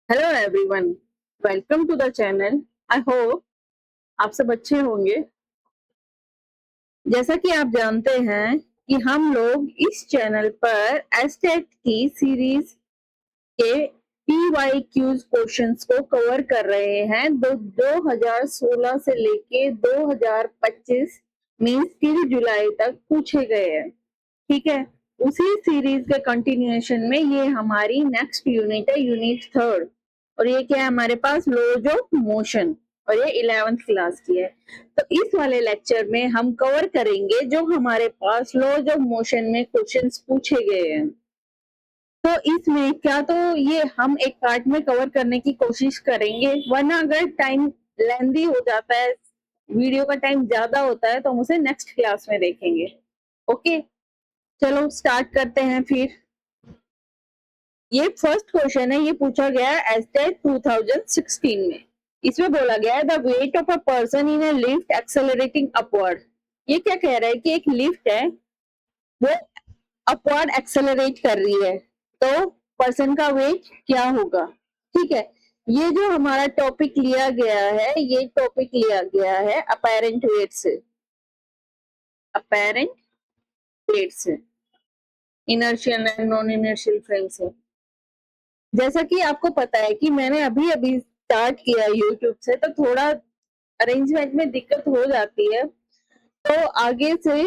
Hello everyone, welcome to the channel. I hope आप सब अच्छे होंगे। जैसा कि आप जानते हैं कि हम लोग इस चैनल पर एस्टेट की सीरीज के PYQs क्वेश्चंस को कवर कर रहे हैं। 2016 से लेके 2025 मीन्स till जुलाई तक पूछे गए हैं। ठीक है, उसी सीरीज के कंटिन्यूएशन में ये हमारी नेक्स्ट यूनिट है, यूनिट 3rd। और ये क्या है हमारे पास, लॉज ऑफ मोशन, और ये 11th क्लास की है। तो इस वाले लेक्चर में हम कवर करेंगे जो हमारे पास लॉज ऑफ मोशन में क्वेश्चंस पूछे गए हैं। तो इसमें क्या, तो ये हम एक पार्ट में कवर करने की कोशिश करेंगे, वरना अगर टाइम लेंदी हो जाता है, वीडियो का टाइम ज्यादा होता है, तो हम उसे नेक्स्ट क्लास में देखेंगे। ओके, चलो स्टार्ट करते हैं फिर। ये फर्स्ट क्वेश्चन है, ये पूछा गया है एस्टेट 2016 में। इसमें बोला गया है the weight of a person in a lift accelerating upward. ये क्या कह रहा है कि एक लिफ्ट है, वो अपवर्ड एक्सेलरेट कर रही है, तो पर्सन का वेट क्या होगा। ठीक है, ये जो हमारा टॉपिक लिया गया है, ये टॉपिक लिया गया है अपैरेंट वेट से, अपैरेंट वेट से, inertial and non inertial frame से। जैसा कि आपको पता है कि मैंने अभी अभी स्टार्ट किया यूट्यूब से, तो थोड़ा अरेंजमेंट में दिक्कत हो जाती है। तो आगे से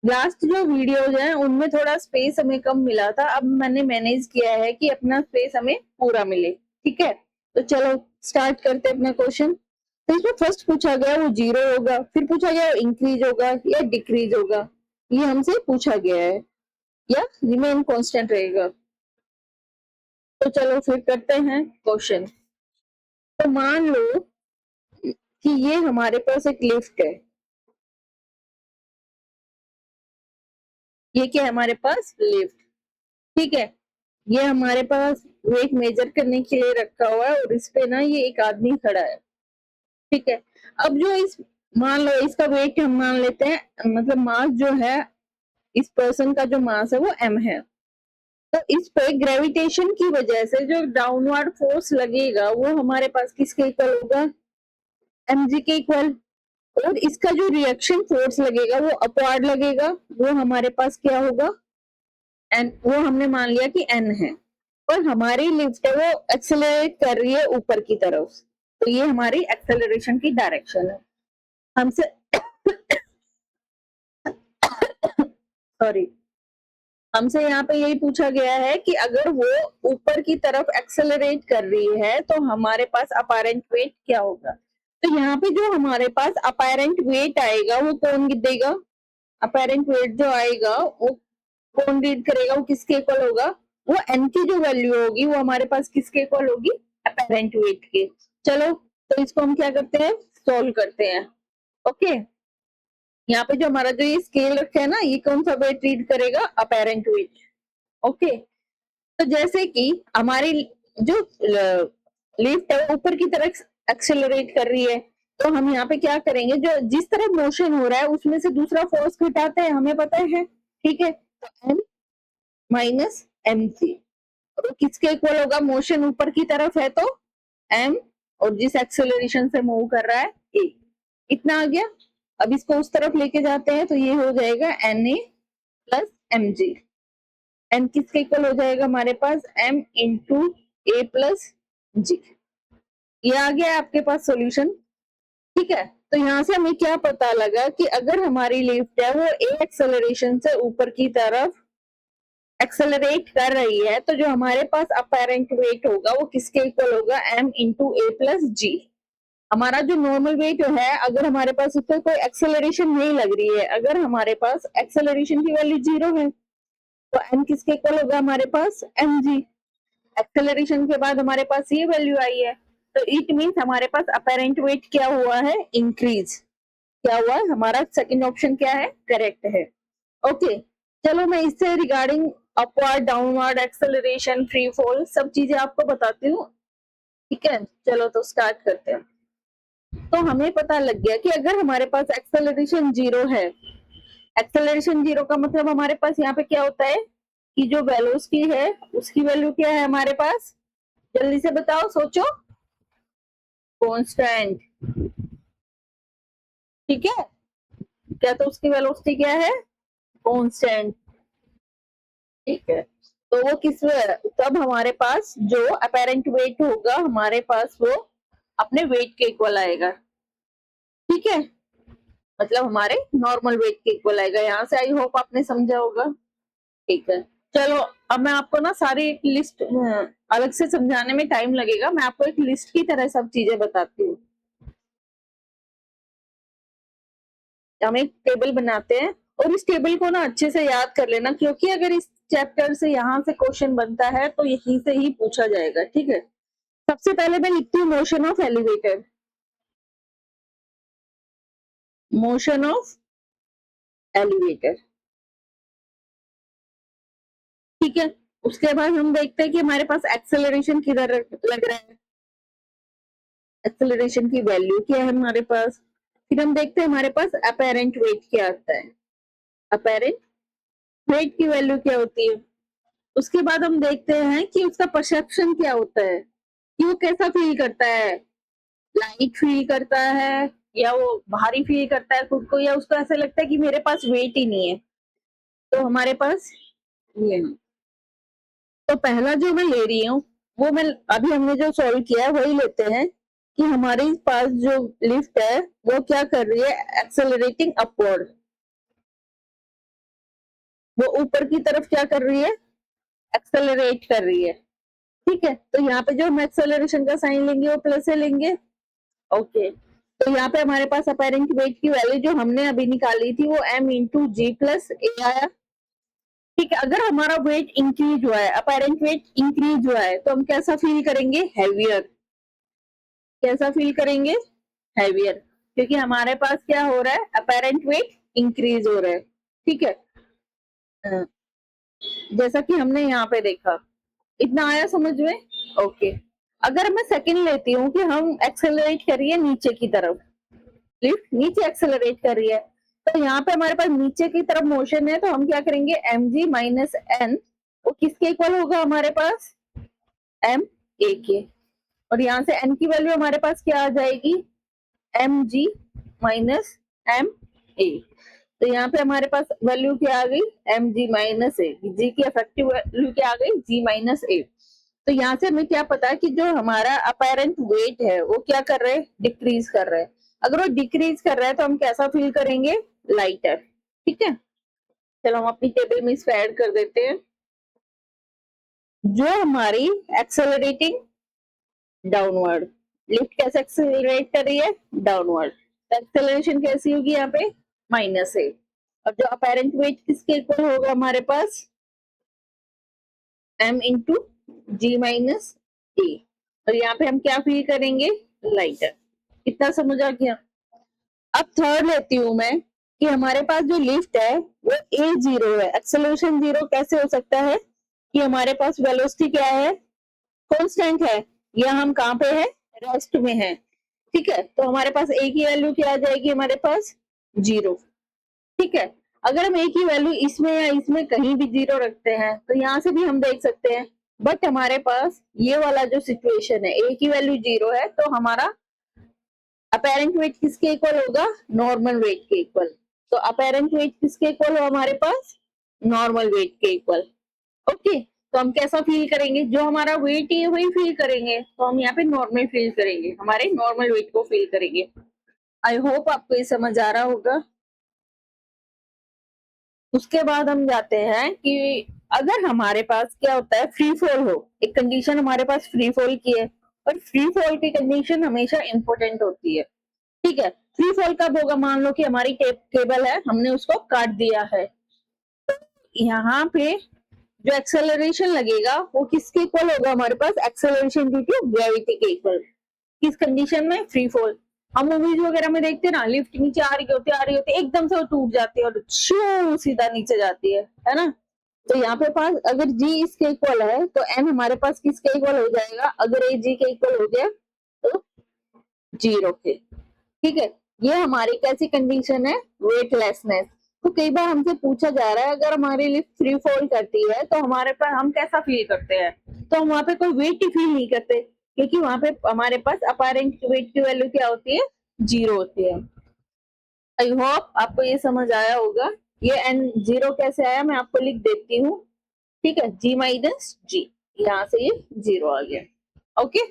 लास्ट जो वीडियोज हैं उनमें थोड़ा स्पेस हमें कम मिला था, अब मैंने मैनेज किया है कि अपना स्पेस हमें पूरा मिले। ठीक है, तो चलो स्टार्ट करते हैं अपना क्वेश्चन। तो इसमें फर्स्ट पूछा गया वो जीरो होगा, फिर पूछा गया इंक्रीज होगा या डिक्रीज होगा, ये हमसे पूछा गया है, या रिमेन कांस्टेंट रहेगा। तो चलो फिर करते हैं क्वेश्चन। तो मान लो कि ये हमारे पास एक लिफ्ट है, ये क्या है हमारे पास, लिफ्ट। ठीक है, ये हमारे पास वेट मेजर करने के लिए रखा हुआ है, और इस पे ना ये एक आदमी खड़ा है। ठीक है, अब जो इस, मान लो इसका वेट हम मान लेते हैं, मतलब मास जो है, इस पर्सन का जो मास है वो m है। तो इस पे ग्रेविटेशन की वजह से जो डाउनवर्ड फोर्स लगेगा वो हमारे पास किसके इक्वल होगा, mg के इक्वल। और इसका जो रिएक्शन फोर्स लगेगा वो अपवर्ड लगेगा, वो हमारे पास क्या होगा, एन, वो हमने मान लिया कि एन है। और हमारी लिफ्ट है वो एक्सेलरेट कर रही है ऊपर की तरफ, तो ये हमारी एक्सेलरेशन की डायरेक्शन है। हमसे सॉरी, हमसे यहाँ पे यही पूछा गया है कि अगर वो ऊपर की तरफ एक्सेलरेट कर रही है तो हमारे पास अपैरेंट वेट क्या होगा। तो यहाँ पे जो हमारे पास अपैरेंट वेट आएगा वो कौन देगा, अपैरेंट वेट जो आएगा वो कौन रीड करेगा, वो किसके इक्वल होगा, वो एन की जो वैल्यू होगी वो हमारे पास किसके इक्वल होगी, अपैरेंट वेट के। चलो तो इसको हम क्या करते हैं, सॉल्व करते हैं। ओके, यहाँ पे जो हमारा जो ये स्केल रखा है ना, ये कौन सा वेट रीड करेगा, अपैरेंट वेट। ओके, तो जैसे कि हमारी जो लिफ्ट है ऊपर की तरफ एक्सेलरेट कर रही है, तो हम यहाँ पे क्या करेंगे, जो जिस तरफ मोशन हो रहा है उसमें से दूसरा फोर्स घटाते हैं, हमें पता है। ठीक है, तो एम माइनस एम सी, तो किसके इक्वल होगा, मोशन ऊपर की तरफ है तो एम, और जिस एक्सेलरेशन से मूव कर रहा है ए। इतना आ गया। अब इसको उस तरफ लेके जाते हैं तो ये हो जाएगा N A plus M G. N किसके इक्वल हो जाएगा हमारे पास, M into A plus G. ये आ गया आपके पास सॉल्यूशन। ठीक है, तो यहाँ से हमें क्या पता लगा कि अगर हमारी लिफ्ट है वो ए एक्सेलरेशन से ऊपर की तरफ एक्सेलरेट कर रही है, तो जो हमारे पास अपैरेंट वेट होगा वो किसके इक्वल होगा, m इंटू ए प्लस जी। हमारा जो नॉर्मल वेट है, अगर हमारे पास उस पर कोई एक्सेलरेशन नहीं लग रही है, अगर हमारे पास एक्सेलरेशन की वैल्यू 0 है, तो m किसके इक्वल होगा हमारे पास, mg। एक्सेलरेशन के बाद हमारे पास ये वैल्यू आई है, तो इट मीन्स हमारे पास अपैरेंट वेट क्या हुआ है, इंक्रीज। क्या हुआ है, हमारा सेकंड ऑप्शन क्या है, करेक्ट है। ओके, चलो मैं इससे regarding upward downward acceleration free fall सब चीजें आपको बताती हूँ। ठीक है, चलो तो स्टार्ट करते हैं। तो हमें पता लग गया कि अगर हमारे पास एक्सेलरेशन 0 है, एक्सेलरेशन 0 का मतलब हमारे पास यहाँ पे क्या होता है कि जो वेलोसिटी है उसकी वैल्यू क्या है हमारे पास, जल्दी से बताओ, सोचो। कांस्टेंट, ठीक है। क्या तो उसकी वेलोसिटी क्या है? कांस्टेंट, ठीक है। तो वो किस, तब हमारे पास जो अपेरेंट वेट होगा हमारे पास, वो अपने वेट के इक्वल आएगा, ठीक है। मतलब हमारे नॉर्मल वेट के इक्वल आएगा। यहाँ से आई होप आपने समझा होगा, ठीक है। चलो, अब मैं आपको ना सारी एक लिस्ट, अलग से समझाने में टाइम लगेगा, मैं आपको एक लिस्ट की तरह सब चीजें बताती हूँ। हम एक टेबल बनाते हैं और इस टेबल को ना अच्छे से याद कर लेना, क्योंकि अगर इस चैप्टर से यहाँ से क्वेश्चन बनता है तो यहीं से ही पूछा जाएगा, ठीक है। सबसे पहले मैं लिखती हूँ motion of elevator, motion of elevator, ठीक है। उसके बाद हम देखते हैं कि हमारे पास एक्सेलरेशन किधर लग रहा है, एक्सेलरेशन की वैल्यू क्या है हमारे पास। फिर हम देखते हैं हमारे पास अपेरेंट वेट क्या आता है, अपेरेंट वेट की वैल्यू क्या होती है। उसके बाद हम देखते हैं कि उसका परसेप्शन क्या होता है, कि वो कैसा फील करता है, लाइट फील करता है या वो भारी फील करता है खुद को, या उसको ऐसा लगता है कि मेरे पास वेट ही नहीं है। तो हमारे पास ये है। तो पहला जो मैं ले रही हूँ, वो मैं अभी हमने जो सॉल्व किया है वही लेते हैं, कि हमारे पास जो लिफ्ट है वो क्या कर रही है, एक्सेलरेटिंग अपवर्ड, वो ऊपर की तरफ क्या कर रही है, एक्सेलरेट कर रही है, ठीक है। तो यहाँ पे जो हम एक्सेलरेशन का साइन लेंगे वो प्लस से लेंगे, ओके। तो यहाँ पे हमारे पास अपेरेंट वेट की वैल्यू जो हमने अभी निकाली थी वो m इंटू जी प्लस ए आया, ठीक है। अगर हमारा वेट इंक्रीज हुआ है, अपेरेंट वेट इंक्रीज हुआ है, तो हम कैसा फील करेंगे, हैवियर, कैसा फील करेंगे, हैवियर, क्योंकि हमारे पास क्या हो रहा है, अपेरेंट वेट इंक्रीज हो रहा है, ठीक है। जैसा कि हमने यहाँ पे देखा, इतना आया समझ में, ओके। अगर मैं सेकंड लेती हूँ कि हम एक्सेलरेट करिए नीचे की तरफ, लिफ्ट नीचे एक्सेलरेट कर रही है, तो यहाँ पे हमारे पास नीचे की तरफ मोशन है, तो हम क्या करेंगे, एम जी माइनस एन, वो किसके इक्वल होगा हमारे पास, एम ए के। और यहाँ से एन की वैल्यू हमारे पास क्या आ जाएगी, M G minus M A. तो यहाँ पे हमारे पास वैल्यू क्या आ गई, एम जी माइनस ए, जी की इफेक्टिव वैल्यू क्या आ गई, जी माइनस ए। तो यहाँ से हमें क्या पता है कि जो हमारा अपेरेंट वेट है वो क्या कर रहे हैं, डिक्रीज कर रहे हैं। अगर वो डिक्रीज कर रहा है तो हम कैसा फील करेंगे, लाइटर, ठीक है। चलो हम अपनी टेबल में इसको ऐड कर देते हैं। जो हमारी एक्सेलरेटिंग डाउनवर्ड, लिफ्ट कैसे एक्सेलरेट कर रही है, डाउनवर्ड, तो एक्सेलरेशन कैसी होगी यहाँ पे, माइनस है। और जो अपेरेंट वेट किसके इक्वल होगा हमारे पास, m इंटू जी माइनस ए। और यहाँ पे हम क्या फील करेंगे, लाइटर। कितना समझ आ गया। अब थर्ड लेती हूँ मैं, कि हमारे पास जो लिफ्ट है वो ए जीरो है, एक्सेलरेशन जीरो कैसे हो सकता है, कि हमारे पास वेलोसिटी क्या है, कांस्टेंट है, या हम कहाँ पे है, रेस्ट में है, ठीक है। तो हमारे पास ए की वैल्यू क्या आ जाएगी, हमारे पास जीरो, ठीक है। अगर हम ए की वैल्यू इसमें या इसमें कहीं भी जीरो रखते हैं तो यहाँ से भी हम देख सकते हैं, बट हमारे पास ये वाला जो सिचुएशन है, ए की वैल्यू जीरो है, तो हमारा अपेरेंट वेट किसके इक्वल होगा, नॉर्मल वेट के इक्वल। तो अपेरेंट वेट किसके इक्वल हो हमारे पास, नॉर्मल वेट के इक्वल, ओके। तो हम कैसा फील करेंगे, जो हमारा वेट है वही फील करेंगे, तो हम यहाँ पे नॉर्मल फील करेंगे, हमारे नॉर्मल वेट को फील करेंगे। आई होप आपको ये समझ आ रहा होगा। उसके बाद हम जाते हैं कि अगर हमारे पास क्या होता है, फ्री फॉल हो, एक कंडीशन हमारे पास फ्री फॉल की है, और फ्री फॉल की कंडीशन हमेशा इंपॉर्टेंट होती है, ठीक है। फ्री फॉल कब होगा, मान लो कि हमारी केबल है, हमने उसको काट दिया है, यहाँ पे जो एक्सेलरेशन लगेगा वो किसके इक्वल होगा हमारे पास, एक्सेलरेशन ड्यू टू ग्रेविटी के इक्वल। किस कंडीशन में, फ्री फॉल। हम मूवीज वगैरह में देखते हैं ना, लिफ्ट नीचे आ रही होती है, एकदम से वो टूट जाती है और शू सीधा नीचे जाती है ना। तो यहाँ पे पास अगर जी इसके इक्वल है तो एन हमारे पास किसके इक्वल हो जाएगा, अगर ए जी के इक्वल हो गया तो जीरो के, ठीक है। ये हमारी कैसी कंडीशन है, वेटलेसनेस। तो कई बार हमसे पूछा जा रहा है अगर हमारी लिफ्ट फ्री फॉल करती है तो हमारे पास हम कैसा फील करते हैं? तो हम वहाँ पे कोई वेट ही फील नहीं करते क्योंकि वहाँ पे हमारे पास अपैरेंट वेट की वैल्यू क्या होती है? 0 होती है। आई होप आपको ये समझ आया होगा। ये एन 0 कैसे आया मैं आपको लिख देती हूँ। ठीक है? G माइनस G, यहाँ से ये 0 आ गया। ओके?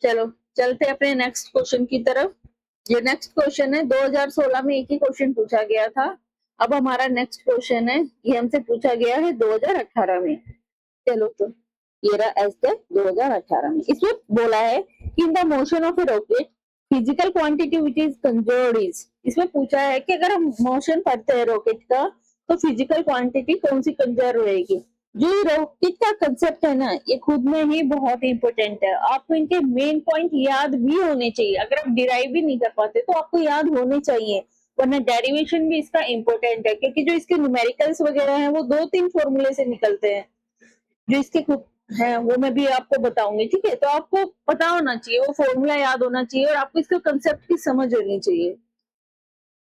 चलो चलते हैं अपने नेक्स्ट क्वेश्चन की तरफ। ये नेक्स्ट क्वेश्चन है 2016 में एक ही क्वेश्चन पूछा गया था। अब हमारा नेक्स्ट क्वेश्चन है, ये हमसे पूछा गया है 2018 में। चलो तो ये रहा एज द 2018 में। इसमें बोला है कि in the motion of A rocket physical quantity which is conserved is. इसमें पूछा है कि अगर हम मोशन पढ़ते हैं रॉकेट का तो फिजिकल क्वांटिटी कौन सी कंजर्व रहेगी। जो रॉकेट का कंसेप्ट है ना, ये खुद में ही बहुत इंपॉर्टेंट है। आपको इनके मेन पॉइंट याद भी होने चाहिए। अगर आप डिराइव भी नहीं कर पाते तो आपको याद होने चाहिए, वरना डेरिवेशन भी इसका इंपॉर्टेंट है क्योंकि जो इसके न्यूमेरिकल्स वगैरह हैं वो 2-3 फॉर्मूले से निकलते हैं। जो इसके खुद है वो मैं भी आपको बताऊंगी। ठीक है? तो आपको पता होना चाहिए, वो फॉर्मूला याद होना चाहिए और आपको इसका कंसेप्ट की समझ होनी चाहिए।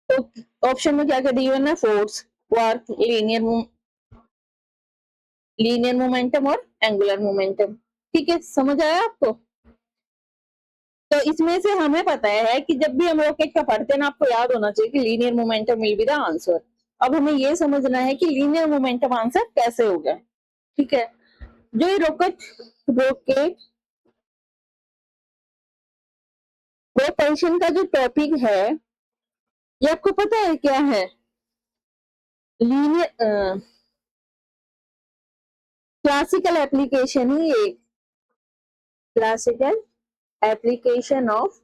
तो ऑप्शन में क्या क्या दिए हुए हैं? फोर्स, वर्क, लीनियर मोमेंटम और एंगुलर मोमेंटम। ठीक है? समझ आया आपको? तो इसमें से हमें पता है कि जब भी हम रॉकेट का पढ़ते हैं ना, आपको याद होना चाहिए कि linear momentum will be the answer. अब हमें ये समझना है कि लीनियर मोमेंटम आंसर कैसे होगा। ठीक है? जो ये रॉकेट रॉकेट प्रोपल्शन का जो टॉपिक है, ये आपको पता है क्या है? लीनियर क्लासिकल एप्लीकेशन ही एक classical application of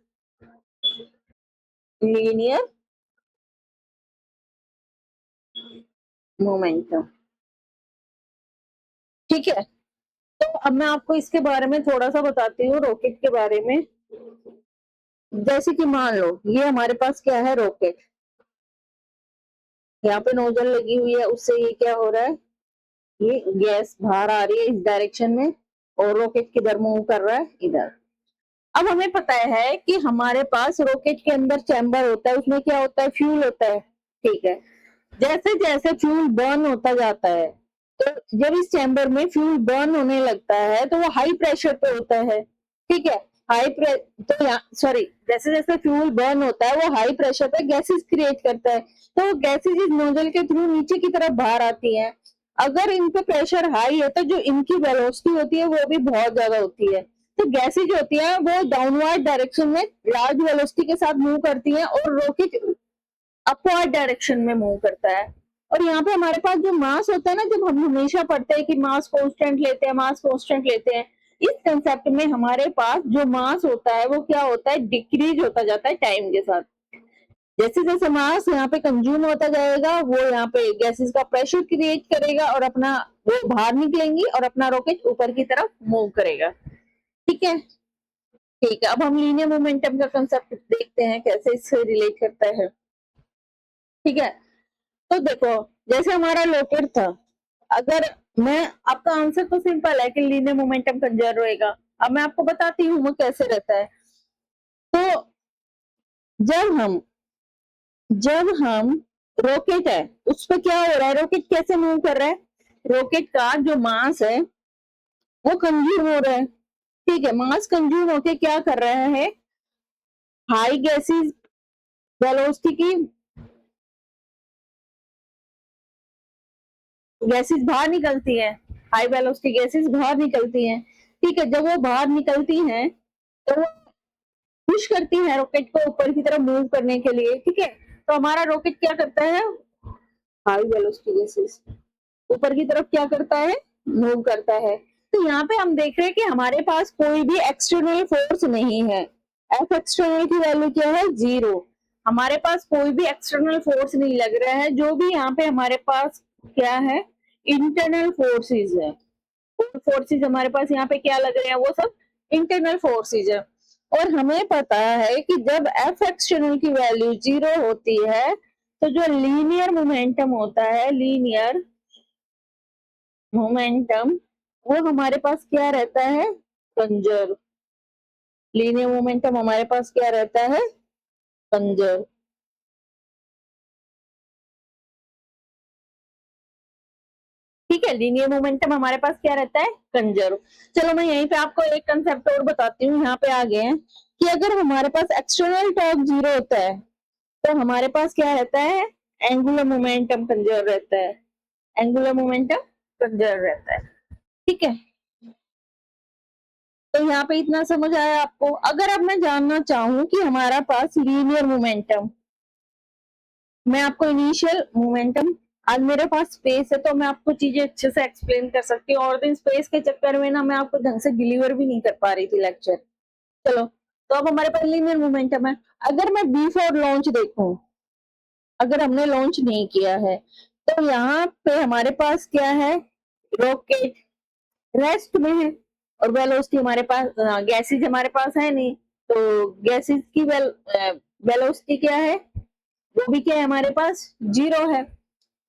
linear momentum. ठीक है? तो अब मैं आपको इसके बारे में थोड़ा सा बताती हूँ, रॉकेट के बारे में। जैसे कि मान लो ये हमारे पास क्या है? रॉकेट। यहाँ पे नोजल लगी हुई है, उससे ये क्या हो रहा है? ये गैस बाहर आ रही है इस डायरेक्शन में और रॉकेट किधर मूव कर रहा है? इधर। अब हमें पता है कि हमारे पास रॉकेट के अंदर चैम्बर होता है, उसमें क्या होता है? फ्यूल होता है। ठीक है? जैसे जैसे फ्यूल बर्न होता जाता है, तो जब इस चैम्बर में फ्यूल बर्न होने लगता है तो वो हाई प्रेशर पे होता है। ठीक है? तो यहाँ सॉरी, जैसे जैसे फ्यूल बर्न होता है वो हाई प्रेशर पे गैसेस क्रिएट करता है, तो वो गैसेस इस नोजल के थ्रू नीचे की तरफ बाहर आती हैं। अगर इन पे प्रेशर हाई है तो जो इनकी वेलोसिटी होती है वो भी बहुत ज्यादा होती है। तो गैसेज जो होती है वो डाउनवर्ड डायरेक्शन में लार्ज वेलोसिटी के साथ मूव करती हैं और रॉकेट अपवर्ड डायरेक्शन में मूव करता है। और यहाँ पे हमारे पास जो मास होता है ना, जब हम हमेशा पढ़ते हैं कि मास कांस्टेंट लेते हैं, मास कांस्टेंट लेते हैं, इस कंसेप्ट में हमारे पास जो मास होता है वो क्या होता है? डिक्रीज होता जाता है टाइम के साथ। जैसे जैसे मास यहाँ पे कंज्यूम होता जाएगा वो यहाँ पे गैसेस का प्रेशर क्रिएट करेगा और अपना वो बाहर निकलेंगी और अपना रॉकेट ऊपर की तरफ मूव करेगा। ठीक है? ठीक है, अब हम लीनियर मोमेंटम का कंसेप्ट देखते हैं कैसे इससे रिलेट करता है। ठीक है? तो देखो, जैसे हमारा लोकेट था, अगर मैं आपका आंसर तो सिंपल है कि लीनियर मोमेंटम कंजर्व रहेगा। अब मैं आपको बताती हूँ वो कैसे रहता है। तो जब हम जब हम रॉकेट है उस पर क्या हो रहा है? रॉकेट कैसे मूव कर रहा है? रॉकेट का जो मास है वो कंज्यूम हो रहा है। ठीक है? मास कंज्यूम होके क्या कर रहा है? हाई गैसेस वेलोसिटी की गैसेस बाहर निकलती हैं, हाई वेलोसिटी गैसेस बाहर निकलती हैं। ठीक है? जब वो बाहर निकलती हैं तो वो पुश करती है रॉकेट को ऊपर की तरफ मूव करने के लिए। ठीक है? तो हमारा रॉकेट क्या करता है? हाई वेलोसिटी गैसेस ऊपर की तरफ क्या करता है? मूव करता है। तो यहाँ पे हम देख रहे हैं कि हमारे पास कोई भी एक्सटर्नल फोर्स नहीं है। एफ एक्सटर्नल की वैल्यू क्या है? 0। हमारे पास कोई भी एक्सटर्नल फोर्स नहीं लग रहा है। जो भी यहाँ पे हमारे पास क्या है? इंटरनल फोर्सेस है। फोर्सेस हमारे पास यहाँ पे क्या लग रहे हैं? वो सब इंटरनल फोर्सेस है। और हमें पता है कि जब एफ एक्सटर्नल की वैल्यू 0 होती है तो जो लीनियर मोमेंटम होता है, लीनियर मोमेंटम, वो हमारे पास क्या रहता है? कंजर्व। लीनियर मोमेंटम हमारे पास क्या रहता है? कंजर्व। ठीक है, लीनियर मोमेंटम हमारे पास क्या रहता है, कंजर्व। चलो मैं यहीं पे आपको एक कंसेप्ट और बताती हूँ, यहाँ पे आ गए हैं कि अगर हमारे पास एक्सटर्नल टॉर्क जीरो होता है तो हमारे पास क्या रहता है, एंगुलर मोमेंटम कंजर्व रहता है, एंगुलर मोमेंटम कंजर्व रहता है। ठीक है, तो यहाँ पे इतना समझ आया आपको। अगर अब मैं जानना चाहूँ कि हमारा पास लीनियर मोमेंटम, मैं आपको इनिशियल मोमेंटम, आज मेरे पास स्पेस है तो मैं आपको चीजें अच्छे से एक्सप्लेन कर सकती हूँ, और दिन स्पेस के चक्कर में ना मैं आपको ढंग से डिलीवर भी नहीं कर पा रही थी लेक्चर। चलो, तो अब हमारे पास लीनियर मोमेंटम है। अगर मैं बिफोर लॉन्च देखूं, अगर हमने लॉन्च नहीं किया है तो यहाँ पे हमारे पास क्या है, रॉकेट रेस्ट में है और वेलोसिटी हमारे पास, गैसेज हमारे पास है नहीं, तो गैसेज की वेलोसिटी क्या है, वो भी क्या है हमारे पास, जीरो है।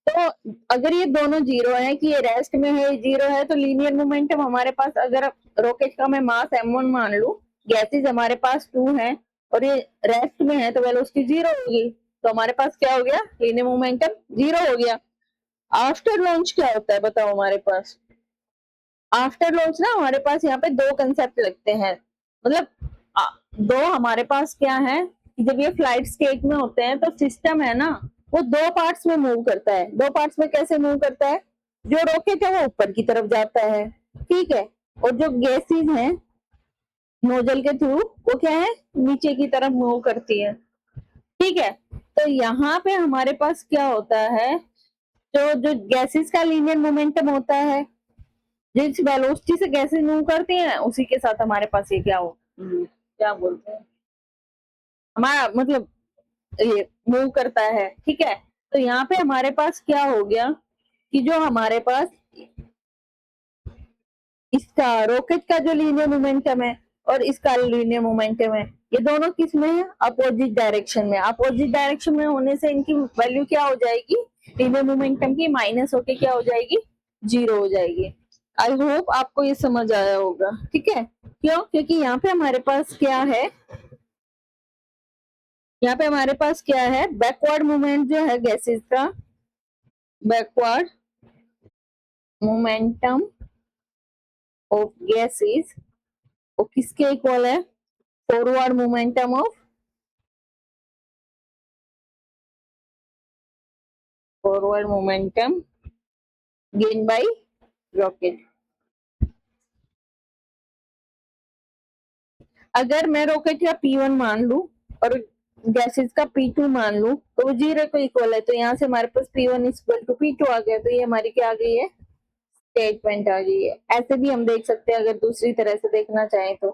तो अगर ये दोनों जीरो है, कि ये रेस्ट में है, जीरो है, तो लीनियर मोमेंटम हमारे पास, अगर रॉकेट का मैं मास m1 मान लू, गैसेज हमारे पास 2 है और ये रेस्ट में है, तो वेलोसिटी जीरो होगी, तो हमारे पास क्या हो गया, लीनियर मोमेंटम जीरो हो गया। आफ्टर लॉन्च क्या होता है बताओ हमारे पास, आफ्टर लॉन्च ना हमारे पास यहाँ पे दो कंसेप्ट लगते हैं, मतलब दो हमारे पास क्या है कि जब ये फ्लाइट स्टेट में होते हैं तो सिस्टम है ना, वो दो पार्ट्स में मूव करता है। दो पार्ट्स में कैसे मूव करता है, जो रॉकेट है वो ऊपर की तरफ जाता है, ठीक है, और जो गैसेज हैं नोजल के थ्रू वो क्या है, नीचे की तरफ मूव करती है, ठीक है। तो यहाँ पे हमारे पास क्या होता है, तो जो गैसेज का लीनियर मोमेंटम होता है, जिस वेलोसिटी से गैसेज मूव करती हैं उसी के साथ हमारे पास ये क्या हो, क्या बोलते हैं, हमारा मतलब ये मूव करता है, ठीक है। तो यहाँ पे हमारे पास क्या हो गया कि जो हमारे पास इसका रॉकेट का जो लीनियर मोमेंटम है और इसका लीनियर मोमेंटम है, ये दोनों किस में है, अपोजिट डायरेक्शन में। अपोजिट डायरेक्शन में होने से इनकी वैल्यू क्या हो जाएगी, लीनियर मोमेंटम की माइनस होके क्या हो जाएगी, जीरो हो जाएगी। आई होप आपको ये समझ आया होगा, ठीक है। क्यों, क्योंकि यहाँ पे हमारे पास क्या है, यहाँ पे हमारे पास क्या है, बैकवर्ड मूवमेंट जो है गैसेस का, बैकवर्ड मोमेंटम ऑफ गैसेस वो किसके इक्वल है, forward momentum of, forward momentum gain by rocket. अगर मैं रॉकेट का P1 मान लू और गैसेस का P2 मान लू तो वो जीरो को इक्वल है, तो यहाँ से हमारे पास P1 इक्वल टू P2 आ गया, तो ये हमारी क्या आ गई है, स्टेटमेंट आ गई है। ऐसे भी हम देख सकते हैं अगर दूसरी तरह से देखना चाहें तो,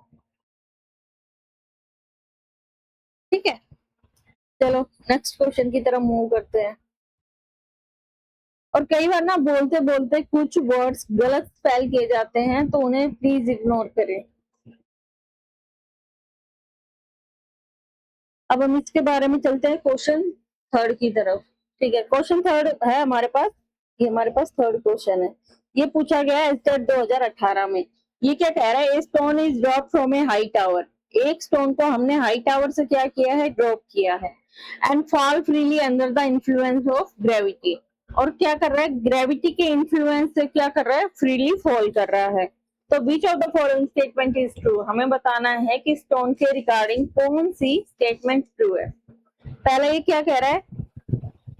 ठीक है। चलो नेक्स्ट क्वेश्चन की तरफ मूव करते हैं। और कई बार ना बोलते बोलते कुछ वर्ड्स गलत स्पेल किए जाते हैं, तो उन्हें प्लीज इग्नोर करें। अब हम इसके बारे में चलते हैं क्वेश्चन थर्ड की तरफ, ठीक है। क्वेश्चन थर्ड है हमारे पास, ये हमारे पास थर्ड क्वेश्चन है। ये पूछा गया है स्टेट 2018 में। ये क्या कह रहा है, a stone is drop from A high tower, एक स्टोन को हमने हाई टावर से क्या किया है, ड्रॉप किया है, and fall freely under the influence of gravity, और क्या कर रहा है, ग्रेविटी के इन्फ्लुएंस से क्या कर रहा है, फ्रीली फॉल कर रहा है। तो which of the following statement is true, हमें बताना है कि स्टोन के रिगार्डिंग कौन सी स्टेटमेंट ट्रू है। पहला ये क्या कह रहा है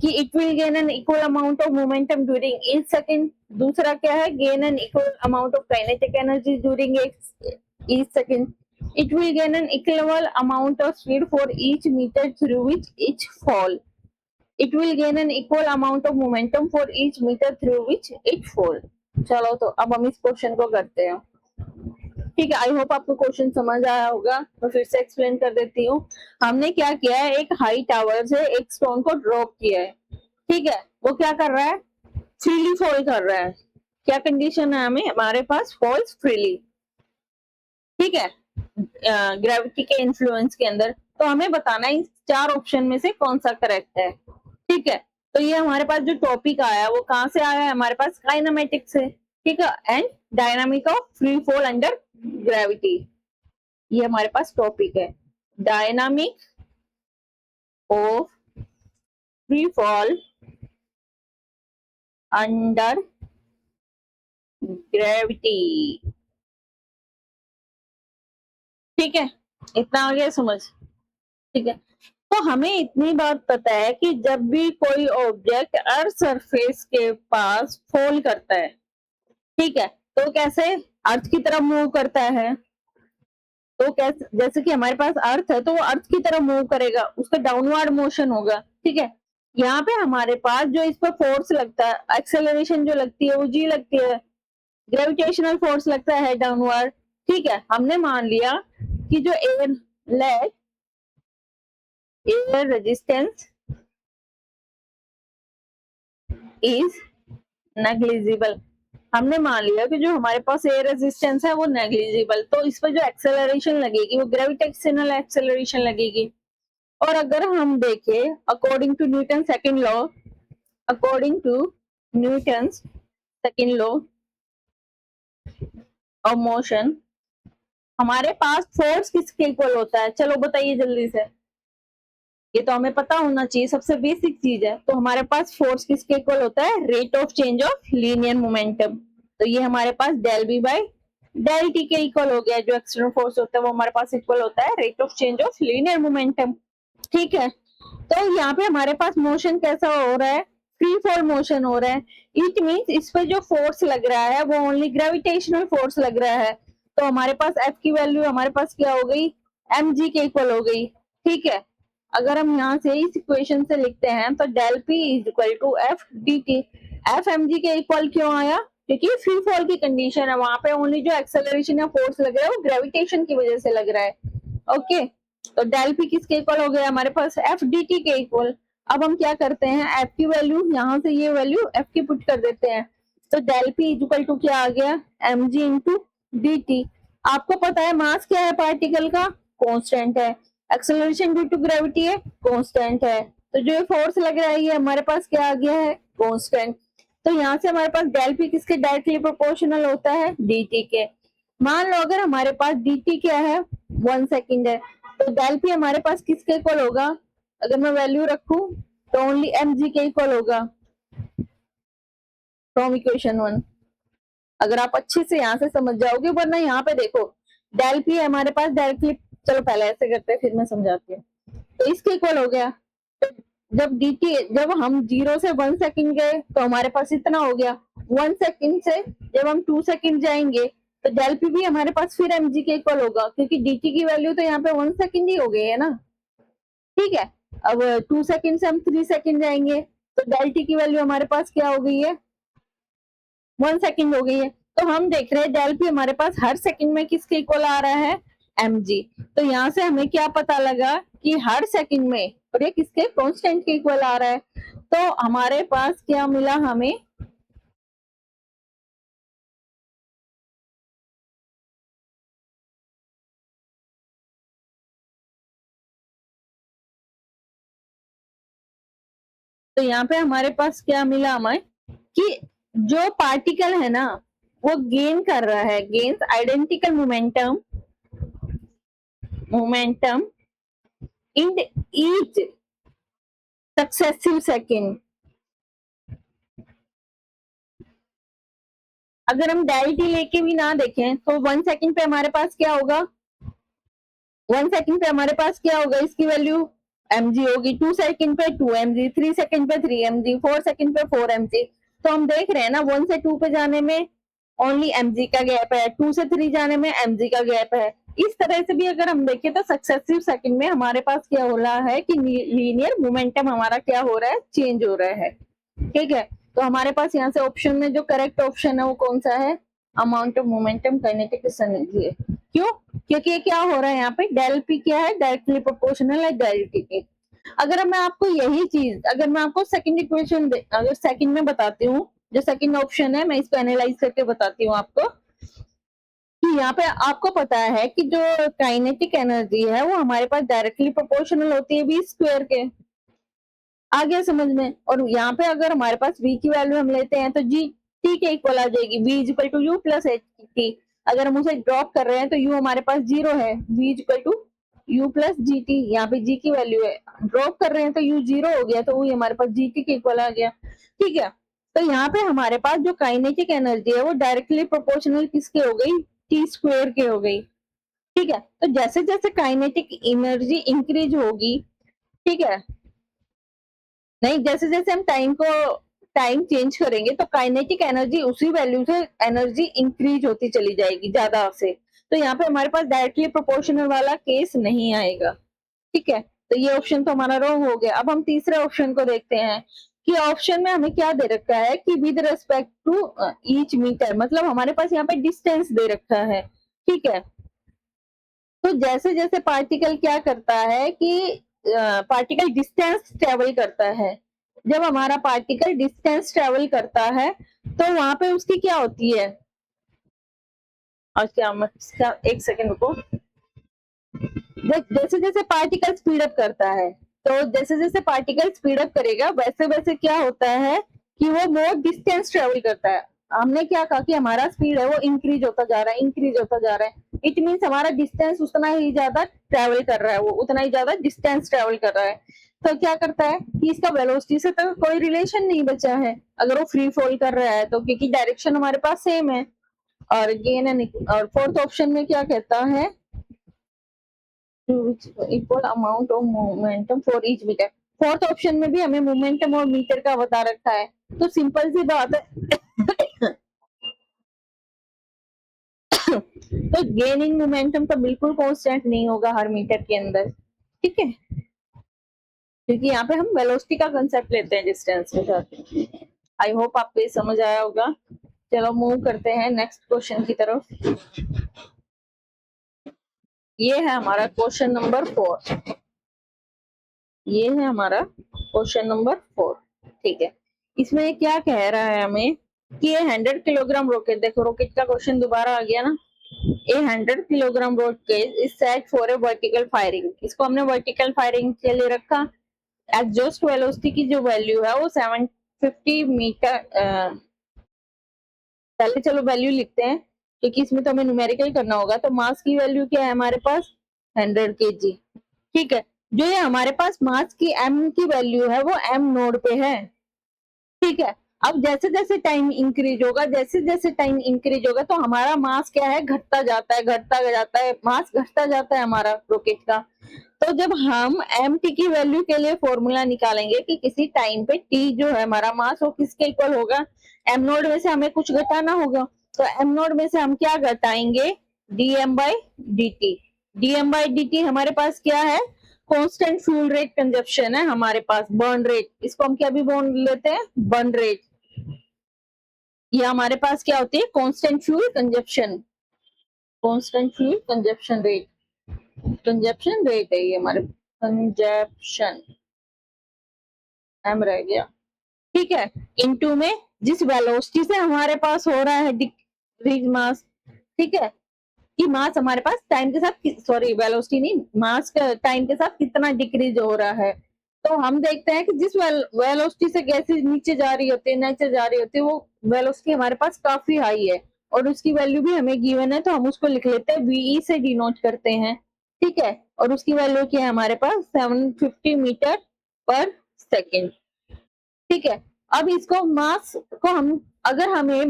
कि it will gain an equal amount of momentum during each second. दूसरा क्या है, gain an equal amount of kinetic energy during each second. It will gain an equal amount of speed for each metre through which each fall. It will gain an equal amount of momentum for each metre through which it fall. चलो, तो अब हम इस question को करते हैं, ठीक है। आई होप आपको क्वेश्चन समझ आया होगा, मैं फिर से एक्सप्लेन कर देती हूँ। हमने क्या किया है, एक हाई टावर से एक स्टोन को ड्रॉप किया है, ठीक है। वो क्या कर रहा है, फ्रीली फॉल कर रहा है। क्या कंडीशन है, हमें हमारे पास फॉल्स फ्रीली, ठीक है, ग्रेविटी के इन्फ्लुएंस के अंदर। तो हमें बताना है इस चार ऑप्शन में से कौन सा करेक्ट है, ठीक है। तो ये हमारे पास जो टॉपिक आया वो कहाँ से आया है, हमारे पास काइनेमेटिक्स से, ठीक है, and dynamic of free fall under gravity, ये हमारे पास टॉपिक है, dynamic of free fall under gravity. ठीक है, इतना आ गया समझ। ठीक है, तो हमें इतनी बात पता है कि जब भी कोई ऑब्जेक्ट अर्थ सरफेस के पास फॉल करता है, ठीक है, तो कैसे अर्थ की तरफ मूव करता है। तो कैसे, जैसे कि हमारे पास अर्थ है तो वो अर्थ की तरफ मूव करेगा, उसका डाउनवर्ड मोशन होगा। ठीक है, यहाँ पे हमारे पास जो इस पर फोर्स लगता है, एक्सेलरेशन जो लगती है वो जी लगती है, ग्रेविटेशनल फोर्स लगता है डाउनवर्ड। ठीक है, हमने मान लिया कि जो एयर रेजिस्टेंस इज नेग्लिजिबल। हमने मान लिया कि जो हमारे पास एयर रेजिस्टेंस है वो नेग्लिजिबल, तो इस पर जो एक्सेलरेशन लगेगी वो ग्रेविटेशनल एक्सेलरेशन लगेगी। और अगर हम देखें according to Newton second law, according to Newton second law of motion, हमारे पास फोर्स किसके इक्वल होता है, चलो बताइए जल्दी से। ये तो हमें पता होना चाहिए, सबसे बेसिक चीज है। तो हमारे पास फोर्स किसके इक्वल होता है, rate of change of linear momentum. तो ये हमारे पास del B by del T के इक्वल हो गया। जो एक्सटर्नल फोर्स होता है वो हमारे पास इक्वल होता है rate of change of linear momentum. ठीक है, तो यहाँ पे हमारे पास मोशन कैसा हो रहा है, फ्री फॉल मोशन हो रहा है। इट मीन्स इस पर जो फोर्स लग रहा है वो ओनली ग्रेविटेशनल फोर्स लग रहा है। तो हमारे पास एफ की वैल्यू हमारे पास क्या हो गई, एम जी के इक्वल हो गई। ठीक है, अगर हम यहाँ से इस इक्वेशन से लिखते हैं तो del P is equal to F D T. F M G के इक्वल क्यों आया, क्योंकि फ्री फॉल की कंडीशन है, वहां पे ओनली जो एक्सेलरेशन या फोर्स लग रहा है वो ग्रेविटेशन की वजह से लग रहा है। ओके, तो डेल पी किसके इक्वल हो गया, हमारे पास एफ डी टी के इक्वल। अब हम क्या करते हैं, एफ की वैल्यू यहाँ से ये वैल्यू एफ की पुट कर देते हैं। तो डेल पी इक्वल टू क्या आ गया, M G into D T. आपको पता है मास क्या है पार्टिकल का, कांस्टेंट है। एक्सेलरेशन ड्यू टू ग्रेविटी है, कांस्टेंट है। तो जो फोर्स लग रहा है ये हमारे पास क्या आ गया है, कांस्टेंट। तो यहाँ से हमारे पास डेल पी किसके डायरेक्टली प्रोपोर्शनल होता है, डी टी के। मान लो अगर हमारे पास डी टी क्या है, 1 सेकेंड है, तो डेल पी हमारे पास किसके इक्वल होगा, अगर मैं वैल्यू रखूं तो ओनली एम जी के इक्वल होगा फ्रॉम इक्वेशन 1। अगर आप अच्छे से यहाँ से समझ जाओगे, वरना यहाँ पे देखो डेल पी हमारे पास डायरेक्टली, चलो पहले ऐसे करते हैं फिर मैं समझाती हूँ। तो इसके इक्वल हो गया। जब dt, जब हम 0 से 1 सेकंड गए तो हमारे पास इतना हो गया। 1 सेकंड से जब हम 2 सेकंड जाएंगे तो डेल पी भी हमारे पास फिर mg के इक्वल होगा, क्योंकि dt की वैल्यू तो यहाँ पे 1 सेकंड ही हो गई है ना। ठीक है, अब 2 सेकंड से हम 3 सेकंड जाएंगे तो डेल टी की वैल्यू हमारे पास क्या हो गई है, 1 सेकंड हो गई है। तो हम देख रहे हैं डेल पी हमारे पास हर सेकंड में किसके इक्वल आ रहा है, mg। तो यहाँ से हमें क्या पता लगा कि हर सेकंड में, और ये किसके कांस्टेंट के इक्वल आ रहा है। तो हमारे पास क्या मिला हमें, तो यहाँ पे हमारे पास क्या मिला हमें कि जो पार्टिकल है ना वो गेन कर रहा है, gains identical momentum, momentum in each successive second. अगर हम डेल टी लेके भी ना देखें तो 1 सेकंड पे हमारे पास क्या होगा, 1 सेकंड पे हमारे पास क्या होगा, इसकी वैल्यू mg होगी। 2 सेकंड पे 2 mg, 3 सेकंड पे 3 mg, 4 सेकंड पे 4 mg। तो हम देख रहे हैं ना 1 से 2 पे जाने में ओनली mg का गैप है, 2 से 3 जाने में mg का गैप है। इस तरह से भी अगर हम देखें तो सक्सेसिव सेकंड में हमारे पास क्या हो रहा है कि लीनियर मोमेंटम हमारा क्या हो रहा है, चेंज हो रहा है। ठीक है, तो हमारे पास यहाँ से ऑप्शन में जो करेक्ट ऑप्शन है वो कौन सा है, amount of momentum kinetic energy है। क्यों, क्योंकि क्या हो रहा है यहाँ पे डेल पी क्या है, डायरेक्टली प्रोपोर्शनल है डेल टी के। अगर मैं आपको यही चीज, अगर मैं आपको सेकंड इक्वेशन अगर सेकंड में बताती हूँ, जो सेकंड ऑप्शन है मैं इसको एनालाइज करके बताती हूँ आपको कि यहाँ पे आपको पता है कि जो काइनेटिक एनर्जी है वो हमारे पास डायरेक्टली प्रोपोर्शनल होती है v स्क्वायर के। आ गया समझ में। और यहाँ पे अगर हमारे पास v की वैल्यू हम लेते हैं तो जी टी के इक्वल आ जाएगी, v equal to U plus H T. अगर हम उसे ड्रॉप कर रहे हैं तो u हमारे पास 0 है, v equal to U plus G T. यहाँ पे g की वैल्यू है, ड्रॉप कर रहे हैं तो u 0 हो गया तो वही हमारे पास जी टी के इक्वल आ गया। ठीक है, तो यहाँ पे हमारे पास जो काइनेटिक एनर्जी है वो डायरेक्टली प्रोपोर्शनल किसके हो गई, टी स्क्वायर के हो गई। ठीक है, तो जैसे जैसे काइनेटिक एनर्जी इंक्रीज होगी, ठीक है, नहीं जैसे जैसे हम टाइम चेंज करेंगे तो काइनेटिक एनर्जी उसी वैल्यू से एनर्जी इंक्रीज होती चली जाएगी ज्यादा से। तो यहाँ पे हमारे पास डायरेक्टली प्रोपोर्शनल वाला केस नहीं आएगा। ठीक है, तो ये ऑप्शन तो हमारा रॉन्ग हो गया। अब हम तीसरे ऑप्शन को देखते हैं कि ऑप्शन में हमें क्या दे रखा है कि with respect to each metre, मतलब हमारे पास यहाँ पे डिस्टेंस दे रखा है। ठीक है, तो जैसे जैसे पार्टिकल क्या करता है कि पार्टिकल डिस्टेंस ट्रेवल करता है, जब हमारा पार्टिकल डिस्टेंस ट्रेवल करता है तो वहां पे उसकी क्या होती है, और क्या एक सेकेंड रुको, जैसे जैसे पार्टिकल स्पीड अप करता है, तो जैसे जैसे पार्टिकल स्पीड अप करेगा वैसे वैसे क्या होता है कि वो मोर डिस्टेंस ट्रेवल करता है। हमने क्या कहा कि हमारा स्पीड है वो इंक्रीज होता जा रहा है, इंक्रीज होता जा रहा है, इट मीन्स हमारा डिस्टेंस उतना ही ज्यादा ट्रेवल कर रहा है, वो उतना ही ज्यादा डिस्टेंस ट्रेवल कर रहा है। तो क्या करता है कि इसका वेलोसिटी से तो कोई रिलेशन नहीं बचा है अगर वो फ्री फॉल कर रहा है तो, क्योंकि डायरेक्शन हमारे पास सेम है। और गेन एंड, और फोर्थ ऑप्शन में क्या कहता है, equal amount of momentum for each metre. Fourth option में भी हमें मोमेंटम और मीटर का बता रखा है, तो सिंपल सी बात है तो गेन इन मोमेंटम तो बिल्कुल कांस्टेंट नहीं होगा हर मीटर के अंदर। ठीक है, क्योंकि यहाँ पे हम वेलोसिटी का कंसेप्ट लेते हैं डिस्टेंस के साथ। आई होप आपको ये समझ आया होगा। चलो मूव करते हैं नेक्स्ट क्वेश्चन की तरफ। ये है हमारा क्वेश्चन नंबर 4। ये है हमारा क्वेश्चन नंबर 4। ठीक है, इसमें क्या कह रहा है हमें कि ये 100 किलोग्राम रॉकेट, देखो रॉकेट का क्वेश्चन दोबारा आ गया ना, ए 100 kilogram rocket is set for a vertical firing. इसको हमने वर्टिकल फायरिंग के लिए रखा। एग्जॉस्ट वेलोसिटी की जो वैल्यू है वो 750 मीटर, पहले चलो वैल्यू लिखते हैं क्योंकि इसमें तो हमें न्यूमेरिकल करना होगा। तो मास की वैल्यू क्या है हमारे पास, 100 kg। ठीक है, जो ये हमारे पास मास की m की वैल्यू है वो m नोड पे है। ठीक है, अब जैसे जैसे टाइम इंक्रीज होगा, जैसे जैसे टाइम इंक्रीज होगा तो हमारा मास क्या है, घटता जाता है, घटता जाता है, मास घटता जाता है हमारा रॉकेट का। तो जब हम एम टी की वैल्यू के लिए फॉर्मूला निकालेंगे कि किसी टाइम पे टी जो है हमारा मास वो किसके इक्वल होगा, एम नोड में से हमें कुछ घटाना होगा। तो एम नोड में से हम क्या घटाएंगे, D M by D T. D M by D T हमारे पास क्या है, कांस्टेंट फ्यूल रेट कंजप्शन है हमारे पास, बर्न रेट, इसको हम क्या भी बोल लेते हैं, बर्न रेट। ये हमारे पास क्या होती है, constant fuel consumption, constant fuel consumption rate, consumption rate है ये हमारे, कंजप्शन एम रह गया। ठीक है, इनटू में जिस वेलोसिटी से हमारे पास हो रहा है डिक्रीज मास। ठीक है, कि मास हमारे पास टाइम के साथ, सॉरी वेलोसिटी नहीं, मास टाइम के साथ कितना डिक्रीज हो रहा है। तो हम देखते हैं कि जिस वेलोसिटी से गैसेज नीचे जा रही होती है, नीचे जा रही होती है, वो वेलोसिटी हमारे पास काफी हाई है और उसकी वैल्यू भी हमें गिवन है, तो हम उसको लिख लेते हैं, वीई से डिनोट करते हैं। ठीक है, और उसकी वैल्यू क्या है हमारे पास, 750 मीटर पर सेकेंड। ठीक है, अब इसको मास को हम, अगर हमें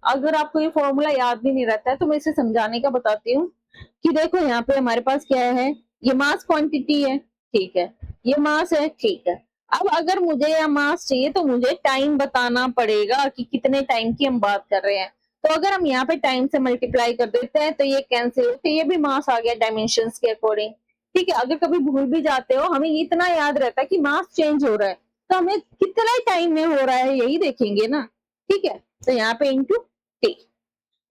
अगर आपको ये फॉर्मूला याद भी नहीं रहता है तो मैं इसे समझाने का बताती हूँ कि देखो यहाँ पे हमारे पास क्या है, ये मास क्वांटिटी है। ठीक है, ये मास है। ठीक है, अब अगर मुझे यह मास चाहिए तो मुझे टाइम बताना पड़ेगा कि कितने टाइम की हम बात कर रहे हैं। तो अगर हम यहाँ पे टाइम से मल्टीप्लाई कर देते हैं तो ये कैंसिल होते, ये भी मास आ गया डायमेंशंस के अकॉर्डिंग। ठीक है, अगर कभी भूल भी जाते हो, हमें इतना याद रहता है कि मास चेंज हो रहा है तो हमें कितना टाइम में हो रहा है यही देखेंगे ना। ठीक है, तो यहाँ पे इंटू टी,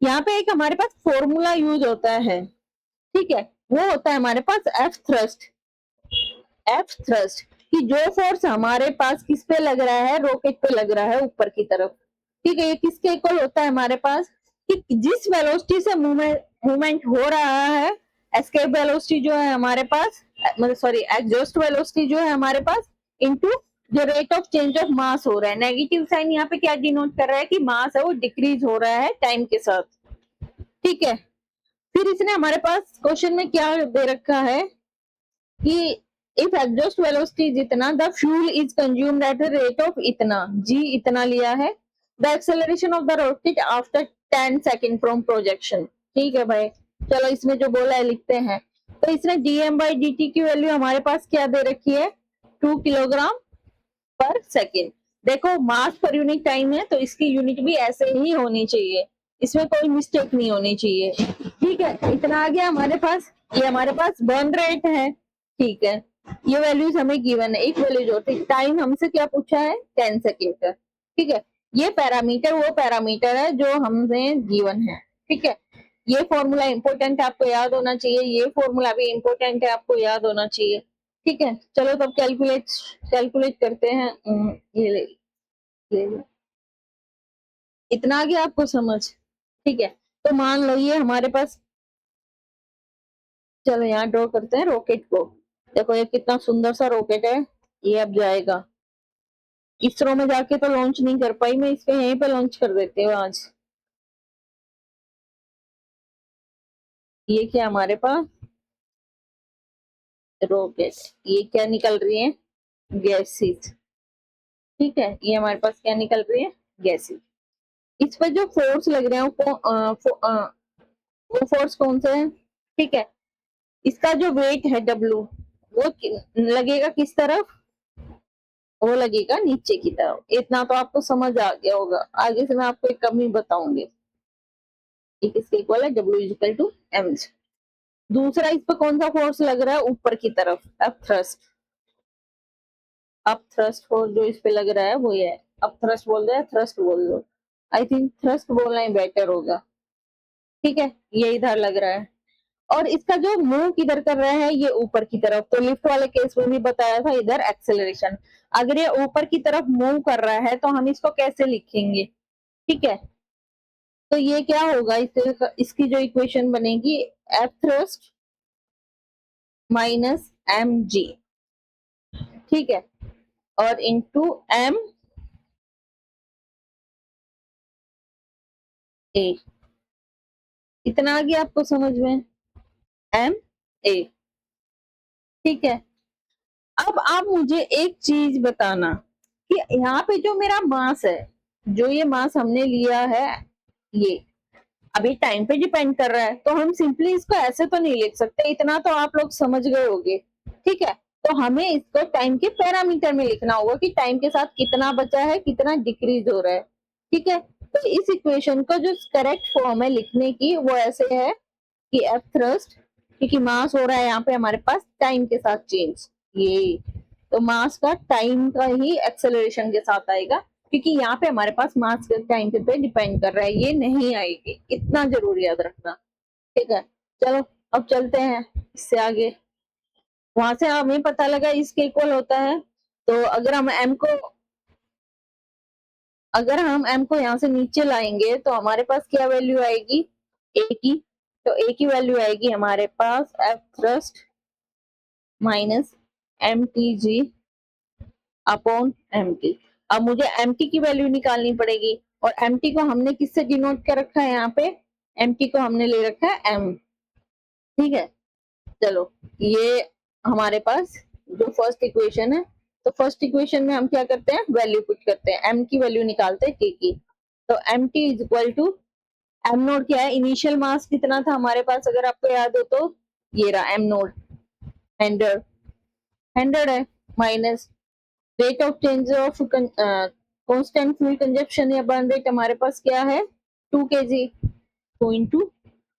यहाँ पे एक हमारे पास फॉर्मूला यूज होता है। ठीक है, वो होता है हमारे पास एफ थ्रस्ट। एफ थ्रस्ट कि जो फोर्स हमारे पास किस पे लग रहा है, रॉकेट पे लग रहा है ऊपर की तरफ। ठीक है, ये किसके इक्वल होता है हमारे पास कि जिस वेलोसिटी से मूवमेंट हो रहा है, एस्केप वेलोसिटी जो है हमारे पास, मतलब सॉरी एग्जॉस्ट वेलोसिटी जो है हमारे पास, इनटू जो rate of change of mass हो रहा है। नेगेटिव साइन यहाँ पे क्या डिनोट कर रहा है कि मास है वो डिक्रीज हो रहा है टाइम के साथ। ठीक है, फिर इसने हमारे पास क्वेश्चन में क्या दे रखा है कि इफ एग्जॉस्ट वेलोसिटी जितना the fuel is consumed at the rate of इतना, जी इतना लिया है। The acceleration of the rocket after 10 second from projection. ठीक है भाई, चलो इसमें जो बोला है लिखते हैं। तो इसने dm/dt की वैल्यू हमारे पास क्या दे रखी है, 2 किलोग्राम पर सेकेंड। देखो मास पर यूनिट टाइम है तो इसकी यूनिट भी ऐसे ही होनी चाहिए, इसमें कोई मिस्टेक नहीं होनी चाहिए। ठीक है, इतना आ गया हमारे पास। ये हमारे पास बर्न रेट है। ठीक है, ये वैल्यूज हमें गिवन है, एक वैल्यू जो टाइम हमसे क्या पूछा है, 10 सेकेंड का। ठीक है, ये पैरामीटर वो पैरामीटर है जो हमसे गिवन है। ठीक है, ये फॉर्मूला इंपॉर्टेंट है, आपको याद होना चाहिए, ये फॉर्मूला भी इंपॉर्टेंट है, आपको याद होना चाहिए। ठीक है, चलो तब कैलकुलेट कैलकुलेट करते हैं। ये ले। इतना आ गया आपको समझ। ठीक है, तो मान लो ये हमारे पास, चलो यहाँ ड्रॉ करते हैं रॉकेट को। देखो ये कितना सुंदर सा रॉकेट है, ये अब जाएगा। इसरो में जाके तो लॉन्च नहीं कर पाई मैं, इसको यहीं पे लॉन्च कर देते हो आज। ये क्या हमारे पास रॉकेट, ये क्या निकल रही है, गैसेस। ठीक है, ये हमारे पास क्या निकल रही है, गैसेस। इस पर जो फोर्स लग रहे हैं वो फोर्स कौन से है। ठीक है, इसका जो वेट है डब्लू, वो लगेगा किस तरफ, वो लगेगा नीचे की तरफ। इतना तो आपको समझ आ गया होगा, आगे से मैं आपको एक कमी बताऊंगी। ये किसके इक्वल है, W is equal to M. दूसरा इस पर कौन सा फोर्स लग रहा है, ऊपर की तरफ, अब थ्रस्ट। अब थ्रस्ट फोर्स जो इस पे लग रहा है वो ये है। अब थ्रस्ट बोल रहे हैं, थ्रस्ट बोल दो, आई थिंक थ्रस्ट बोलना ही बेटर होगा। ठीक है, ये इधर लग रहा है, और इसका जो मूव किधर कर रहा है, ये ऊपर की तरफ। तो लिफ्ट वाले केस में भी बताया था, इधर एक्सेलरेशन। अगर ये ऊपर की तरफ मूव कर रहा है तो हम इसको कैसे लिखेंगे। ठीक है, तो ये क्या होगा, इसकी जो इक्वेशन बनेगी, F thrust minus M G. ठीक है, और इंटू एम ए। इतना आ गया आपको समझ में, एम ए। ठीक है, अब आप मुझे एक चीज बताना कि यहाँ पे जो मेरा मास है, जो ये मास हमने लिया है, ये अभी टाइम पे डिपेंड कर रहा है, तो हम सिंपली इसको ऐसे तो नहीं लिख सकते, इतना तो आप लोग समझ गए होंगे। ठीक है, तो हमें इसको टाइम के पैरामीटर में लिखना होगा कि टाइम के साथ कितना बचा है, कितना डिक्रीज हो रहा है। ठीक है, तो इस इक्वेशन को जो करेक्ट फॉर्म है लिखने की, वो ऐसे है कि एफ थ्रस्ट, क्योंकि मास हो रहा है यहाँ पे हमारे पास टाइम के साथ चेंज, ये तो मास का टाइम का ही एक्सेलरेशन के साथ आएगा, क्योंकि यहाँ पे हमारे पास मास के टाइम पे डिपेंड कर रहा है, ये नहीं आएगी, इतना जरूर याद रखना। ठीक है, चलो अब चलते हैं इससे आगे। वहां से हमें पता लगा इसके इक्वल होता है, तो अगर हम m को यहाँ से नीचे लाएंगे तो हमारे पास क्या वैल्यू आएगी, a की। तो a की वैल्यू आएगी हमारे पास F thrust minus M T G upon M T. अब मुझे एम टी की वैल्यू निकालनी पड़ेगी, और एम टी को हमने किससे डिनोट कर रखा है, यहाँ पे एम टी को हमने ले रखा है एम। ठीक है, चलो ये हमारे पास जो फर्स्ट इक्वेशन है, तो फर्स्ट इक्वेशन में हम क्या करते हैं, वैल्यू पुट करते हैं, एम की वैल्यू निकालते हैं के की। तो M T is equal to, M naught क्या है, इनिशियल मास कितना था हमारे पास, अगर आपको याद हो तो ये रहा एम नोड, 100 100 है, minus rate of change of constant fuel consumption या बर्न रेट हमारे पास क्या है, 2 kg, 2 इंटू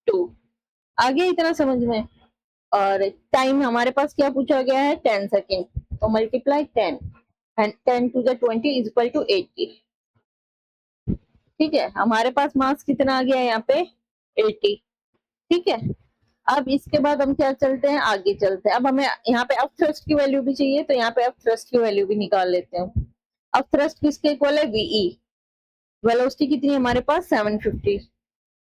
2। आगे इतना समझ में। और टाइम हमारे पास क्या पूछा गया है, 10 सेकेंड, तो multiply 10 and 10 to the 20 is equal to 80। ठीक है, हमारे पास मास कितना आ गया है यहाँ पे, 80। ठीक है, अब इसके बाद हम क्या चलते हैं, आगे चलते हैं। अब हमें यहाँ पे अब थ्रस्ट की वैल्यू भी चाहिए, तो यहाँ पे अब थ्रस्ट की वैल्यू भी निकाल लेते हैं। अब थ्रस्ट किसके इक्वल है, वीई। वेलोसिटी कितनी है हमारे पास, 750।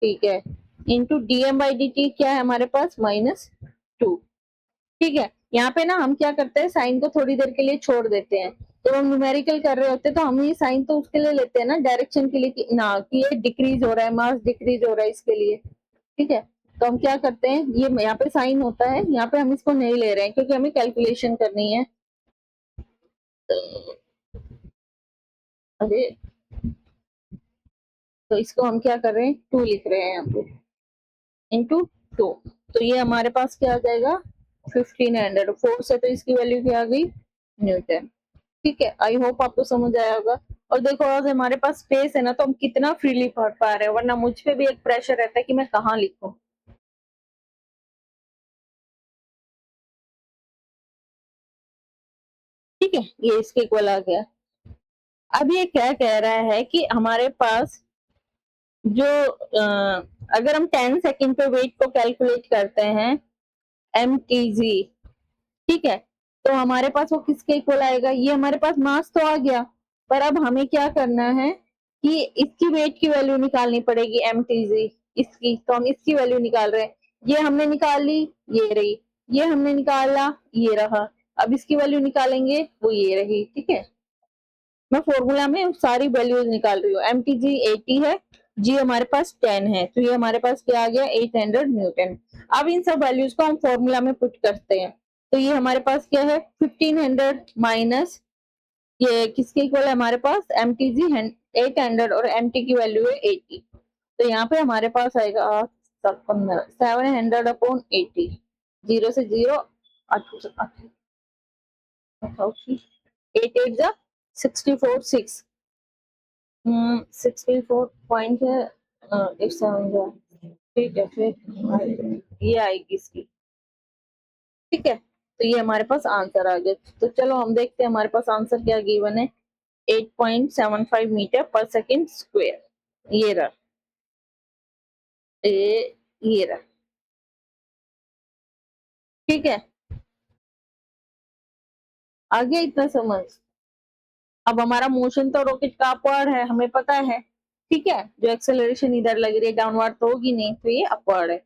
ठीक है, इंटू dm/dt क्या है हमारे पास, -2। ठीक है, यहाँ पे ना हम क्या करते हैं, साइन को थोड़ी देर के लिए छोड़ देते हैं। जब हम न्यूमेरिकल कर रहे होते हैं तो हम ये साइन तो उसके लिए लेते हैं ना, डायरेक्शन के लिए, कि ना कि ये डिक्रीज हो रहा है, मास डिक्रीज हो रहा है, इसके लिए। ठीक है, तो हम क्या करते हैं, ये यहाँ पे साइन होता है, यहाँ पे हम इसको नहीं ले रहे हैं क्योंकि हमें कैलकुलेशन करनी है। तो अरे तो इसको हम क्या कर रहे हैं, 2 लिख रहे हैं यहाँ पे, इंटू 2। तो ये हमारे पास क्या आ जाएगा, 1500। फोर्स है तो इसकी वैल्यू क्या आ गई, न्यूटन। ठीक है, आई होप आपको समझ आया होगा। और देखो आज हमारे पास स्पेस है ना, तो हम कितना फ्रीली पढ़ पा रहे हैं, वरना मुझ पे भी एक प्रेशर रहता है कि मैं कहाँ लिखूं। ठीक है, ये इसके इक्वल आ गया। अब ये क्या कह रहा है कि हमारे पास जो अगर हम 10 सेकंड पे वेट को कैलकुलेट करते हैं, mtg, ठीक है, तो हमारे पास वो किसके इक्वल आएगा, ये हमारे पास मास तो आ गया, पर अब हमें क्या करना है कि इसकी वेट की वैल्यू निकालनी पड़ेगी, mtg इसकी, तो हम इसकी वैल्यू निकाल रहे हैं। ये हमने निकाल ली, ये रही, ये हमने निकाला, ये रहा। अब इसकी वैल्यू निकालेंगे, वो ये रही। ठीक है, मैं फॉर्मूला में सारी वैल्यूज निकाल रही हूँ। mtg 80 है, g हमारे पास 10 है, तो ये हमारे पास क्या आ गया, 800 न्यूटन। अब इन सब वैल्यूज को हम फॉर्मूला में पुट करते हैं, तो ये हमारे पास क्या है, 1500 माइनस ये किसके इक्वल है हमारे पास, mtg 800 और mt की वैल्यू है 80। तो यहाँ पे हमारे पास आएगा 700 अपॉन 80, 0 से 0, 8 8 जा 64, 6 64 पॉइंट है, 87 जा। ठीक है, फिर ये आएगी इसकी। ठीक है, तो ये हमारे पास आंसर आ गया। तो चलो हम देखते हैं हमारे पास आंसर क्या गिवन है, 8.75 मीटर पर सेकंड स्क्वायर। ये रहा, ये रहा। ठीक है, आगे इतना समझ। अब हमारा मोशन तो रॉकेट का अपवर्ड है, हमें पता है। ठीक है, जो एक्सेलरेशन इधर लग रही है डाउनवर्ड तो होगी नहीं, तो ये अपवर्ड है।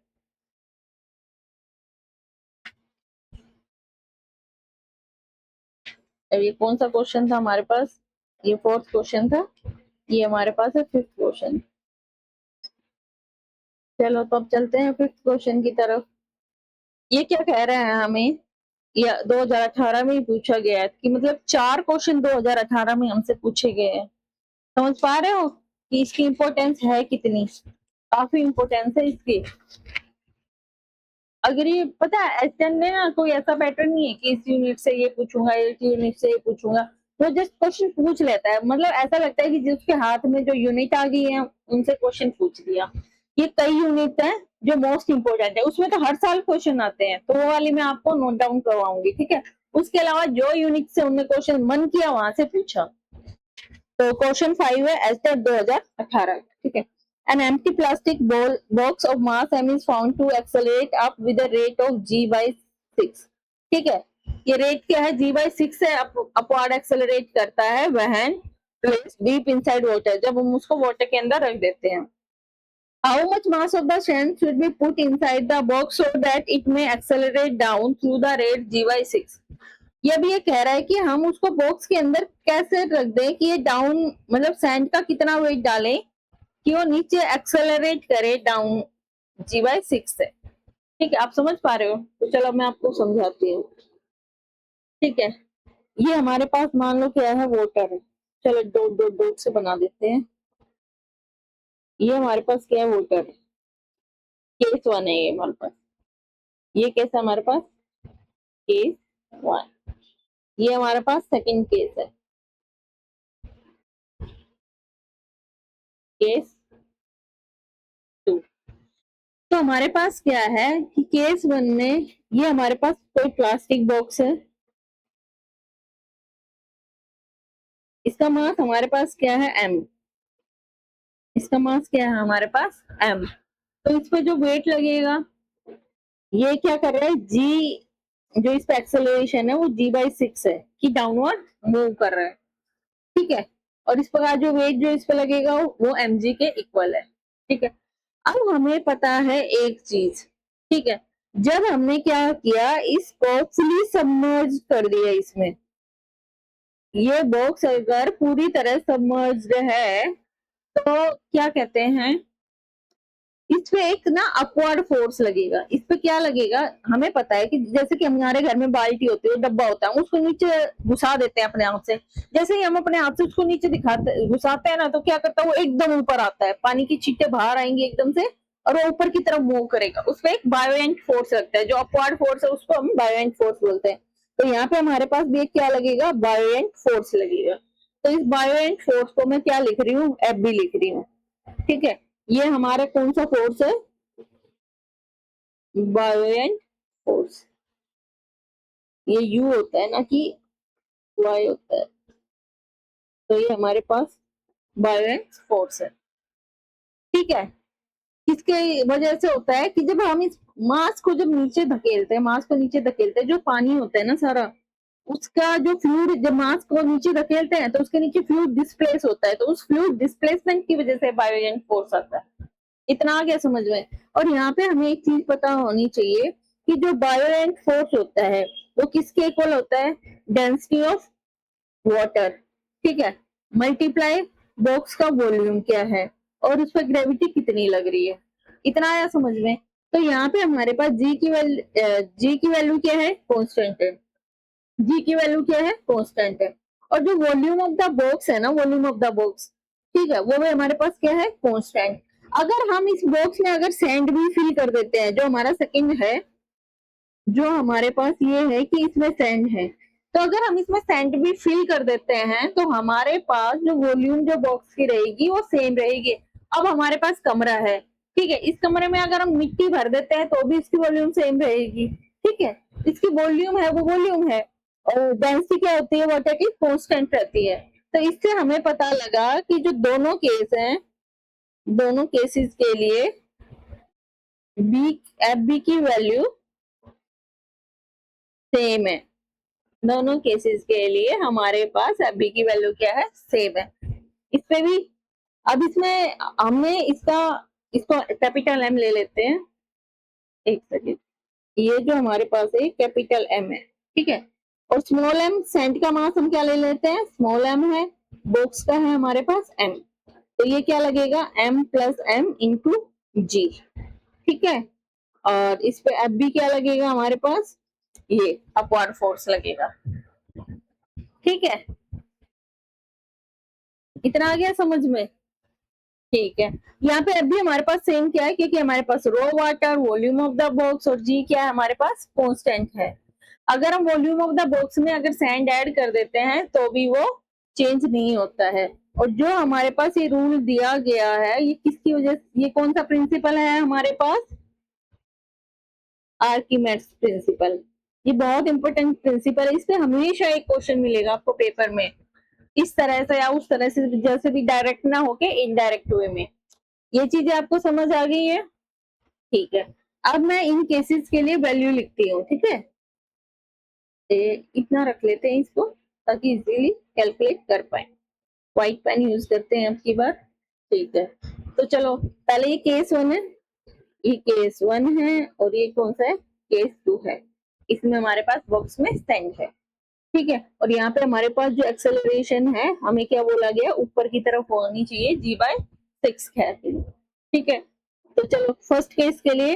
अब ये कौन सा क्वेश्चन था हमारे पास, ये फोर्थ क्वेश्चन था, ये हमारे पास है फिफ्थ क्वेश्चन। चलो तो अब चलते हैं फिफ्थ क्वेश्चन की तरफ। ये क्या कह रहे हैं हमें, या 2018 में ही पूछा गया है, कि मतलब 4 क्वेश्चन 2018 में हमसे पूछे गए हैं। समझ पा रहे हो कि इसकी इम्पोर्टेंस है कितनी, काफी इम्पोर्टेंस है इसकी। अगर ये पता है एचएन में ना कोई ऐसा पैटर्न नहीं है कि इस यूनिट से ये पूछूंगा, इस यूनिट से ये पूछूंगा, वो जस्ट क्वेश्चन पूछ लेता है। मतलब ऐसा लगता है कि जिसके हाथ में जो यूनिट आ गई है उनसे क्वेश्चन पूछ लिया। ये कई यूनिट है जो मोस्ट इंपोर्टेंट है, उसमें तो हर साल क्वेश्चन आते हैं, तो वो वाली मैं आपको नोट डाउन करवाऊंगी। ठीक है, उसके अलावा जो यूनिट से उन्हें क्वेश्चन मन किया वहां से पूछा। तो क्वेश्चन 5 है एस्टेट 2018। ठीक है, an empty plastic box of mass m is found to accelerate up with a rate of g by 6। ठीक है, ये रेट क्या है, g by 6 से अपवर्ड एक्सेलरेट करता है when placed deep inside water, जब हम उसको वाटर के अंदर रख देते हैं। How much mass of the strand should be put inside the box so that it may accelerate down through the rate g by 6। ये भी ये कह रहा है कि हम उसको बॉक्स के अंदर कैसे रख दें कि ये डाउन, मतलब सैंड का कितना वेट डालें कि वो नीचे एक्सेलरेट करे डाउन जी बाई 6 से। ठीक है, आप समझ पा रहे हो, तो चलो मैं आपको समझाती हूँ। ठीक है, ये हमारे पास मान लो क्या है, वाटर है। चलो डॉट डॉट डॉट से बना देते हैं। ये हमारे पास क्या है, वाटर है, केस 1 है ये हमारे पास। ये केस है हमारे पास, केस 1। ये हमारे पास सेकंड केस है, केस 2। तो हमारे पास क्या है कि केस 1 में ये हमारे पास कोई प्लास्टिक बॉक्स है, इसका मास हमारे पास क्या है, m। इसका मास क्या है हमारे पास, m। तो इस पे जो वेट लगेगा, ये क्या कर रहा है, g, जो इस पे एक्सेलरेशन है वो g बाई 6 है कि डाउनवर्ड मूव कर रहा है। ठीक है, और इस प्रकार जो वेट जो इस पे लगेगा वो mg के इक्वल है। ठीक है, अब हमें पता है एक चीज। ठीक है, जब हमने क्या किया, इसको फुली सबमर्ज कर दिया इसमें, ये बॉक्स अगर पूरी तरह सबमर्ज्ड है तो क्या कहते हैं, इस पे एक ना अपवर्ड फोर्स लगेगा। इस पे क्या लगेगा, हमें पता है कि जैसे कि हमारे घर में बाल्टी होती है, डब्बा होता है, उसको नीचे घुसा देते हैं अपने हाथ से। जैसे ही हम अपने हाथ से उसको नीचे दिखाते घुसाते हैं ना, तो क्या करता है, वो एकदम ऊपर आता है, पानी की छींटे बाहर आएंगी एकदम से, और वो ऊपर की तरफ मूव करेगा। उसमें एक बायोएंट फोर्स लगता है, जो अपवर्ड फोर्स है उसको हम बायोएंट फोर्स बोलते हैं। तो यहाँ पे हमारे पास भी एक क्या लगेगा, बायोएंट फोर्स लगेगा। तो इस बायोएंट फोर्स को मैं क्या लिख रही हूँ, एफ बी लिख रही हूँ। ठीक है, ये हमारा कौन सा फोर्स है, बायोएंट फोर्स। ये यू होता है ना कि वाई होता है, तो ये हमारे पास बायोएंट फोर्स है। ठीक है, इसके वजह से होता है कि जब हम इस मास को जब नीचे धकेलते हैं, मास को नीचे धकेलते हैं, जो पानी होता है ना सारा, उसका जो फ्लूइड जब मास को नीचे धकेलते हैं तो उसके नीचे फ्लूइड डिस्प्लेस होता है, तो उस फ्लूइड डिस्प्लेसमेंट की वजह से बायोएंट फोर्स आता है। इतना आ गया समझ में। और यहाँ पे हमें एक चीज पता होनी चाहिए कि जो बायोएंट फोर्स होता है वो किसके इक्वल होता है, डेंसिटी ऑफ वाटर। ठीक है, मल्टीप्लाई बॉक्स का वॉल्यूम क्या है और उस पर ग्रेविटी कितनी लग रही है। इतना आया समझ में। तो यहाँ पे हमारे पास जी की वैल्यू क्या है, कांस्टेंट है। जी की वैल्यू क्या है, कांस्टेंट है। और जो वॉल्यूम ऑफ द बॉक्स है ना, वॉल्यूम ऑफ द बॉक्स, ठीक है, वो भी हमारे पास क्या है, कांस्टेंट। अगर हम इस बॉक्स में अगर सैंड भी फिल कर देते हैं, जो हमारा सेकंड है, जो हमारे पास ये है कि इसमें सैंड है, तो अगर हम इसमें सैंड भी फिल कर देते हैं तो हमारे पास जो वॉल्यूम जो बॉक्स की रहेगी वो सेम रहेगी। अब हमारे पास कमरा है, ठीक है, इस कमरे में अगर हम मिट्टी भर देते हैं तो भी इसकी वॉल्यूम सेम रहेगी। ठीक है, इसकी वॉल्यूम है वो वॉल्यूम है, और डेंसिटी क्या होती है, वाटर की कांस्टेंट रहती है। तो इससे हमें पता लगा कि जो दोनों केस हैं, दोनों केसेस के लिए बी एफ बी की वैल्यू सेम है। दोनों केसेस के लिए हमारे पास एफ बी की वैल्यू क्या है, सेम है। इस पे भी अब इसमें हमने इसका इसको कैपिटल एम ले लेते हैं। एक सेकेंड, ये जो हमारे पास है कैपिटल एम है, ठीक है, और स्मॉल एम सेंट का मास हम क्या ले लेते हैं, स्मॉल एम है, बॉक्स का है हमारे पास एम, तो ये क्या लगेगा, एम प्लस एम इंटू जी। ठीक है, और इस पे एफ बी क्या लगेगा हमारे पास, ये अपवर्ड फोर्स लगेगा। ठीक है, इतना आ गया समझ में। ठीक है, यहाँ पे अभी हमारे पास सेम क्या है, क्योंकि हमारे पास rho water, volume of the box और जी क्या है हमारे पास, कांस्टेंट है। अगर हम वॉल्यूम ऑफ द बॉक्स में अगर सैंड ऐड कर देते हैं तो भी वो चेंज नहीं होता है। और जो हमारे पास ये रूल दिया गया है, ये किसकी वजह से, ये कौन सा प्रिंसिपल है हमारे पास, आर्किमेड्स प्रिंसिपल। ये बहुत इंपॉर्टेंट प्रिंसिपल है, इस पे हमेशा एक क्वेश्चन मिलेगा आपको पेपर में, इस तरह से या उस तरह से, जैसे भी डायरेक्ट ना होके इनडायरेक्ट वे में। ये चीजें आपको समझ आ गई है। ठीक है, अब मैं इन केसेस के लिए वैल्यू लिखती हूँ। ठीक है, इतना रख लेते हैं इसको ताकि इजीली कैलकुलेट कर पाए। व्हाइट पेन यूज करते हैं अब की बार। ठीक है, तो चलो पहले ये केस वन है, ये केस वन है, और ये कौन सा है, केस टू है। इसमें हमारे पास बॉक्स में स्टैंड है। ठीक है, और यहाँ पे हमारे पास जो एक्सेलरेशन है, हमें क्या बोला गया, ऊपर की तरफ होनी चाहिए, जी बाय 6 है। ठीक है, तो चलो फर्स्ट केस के लिए,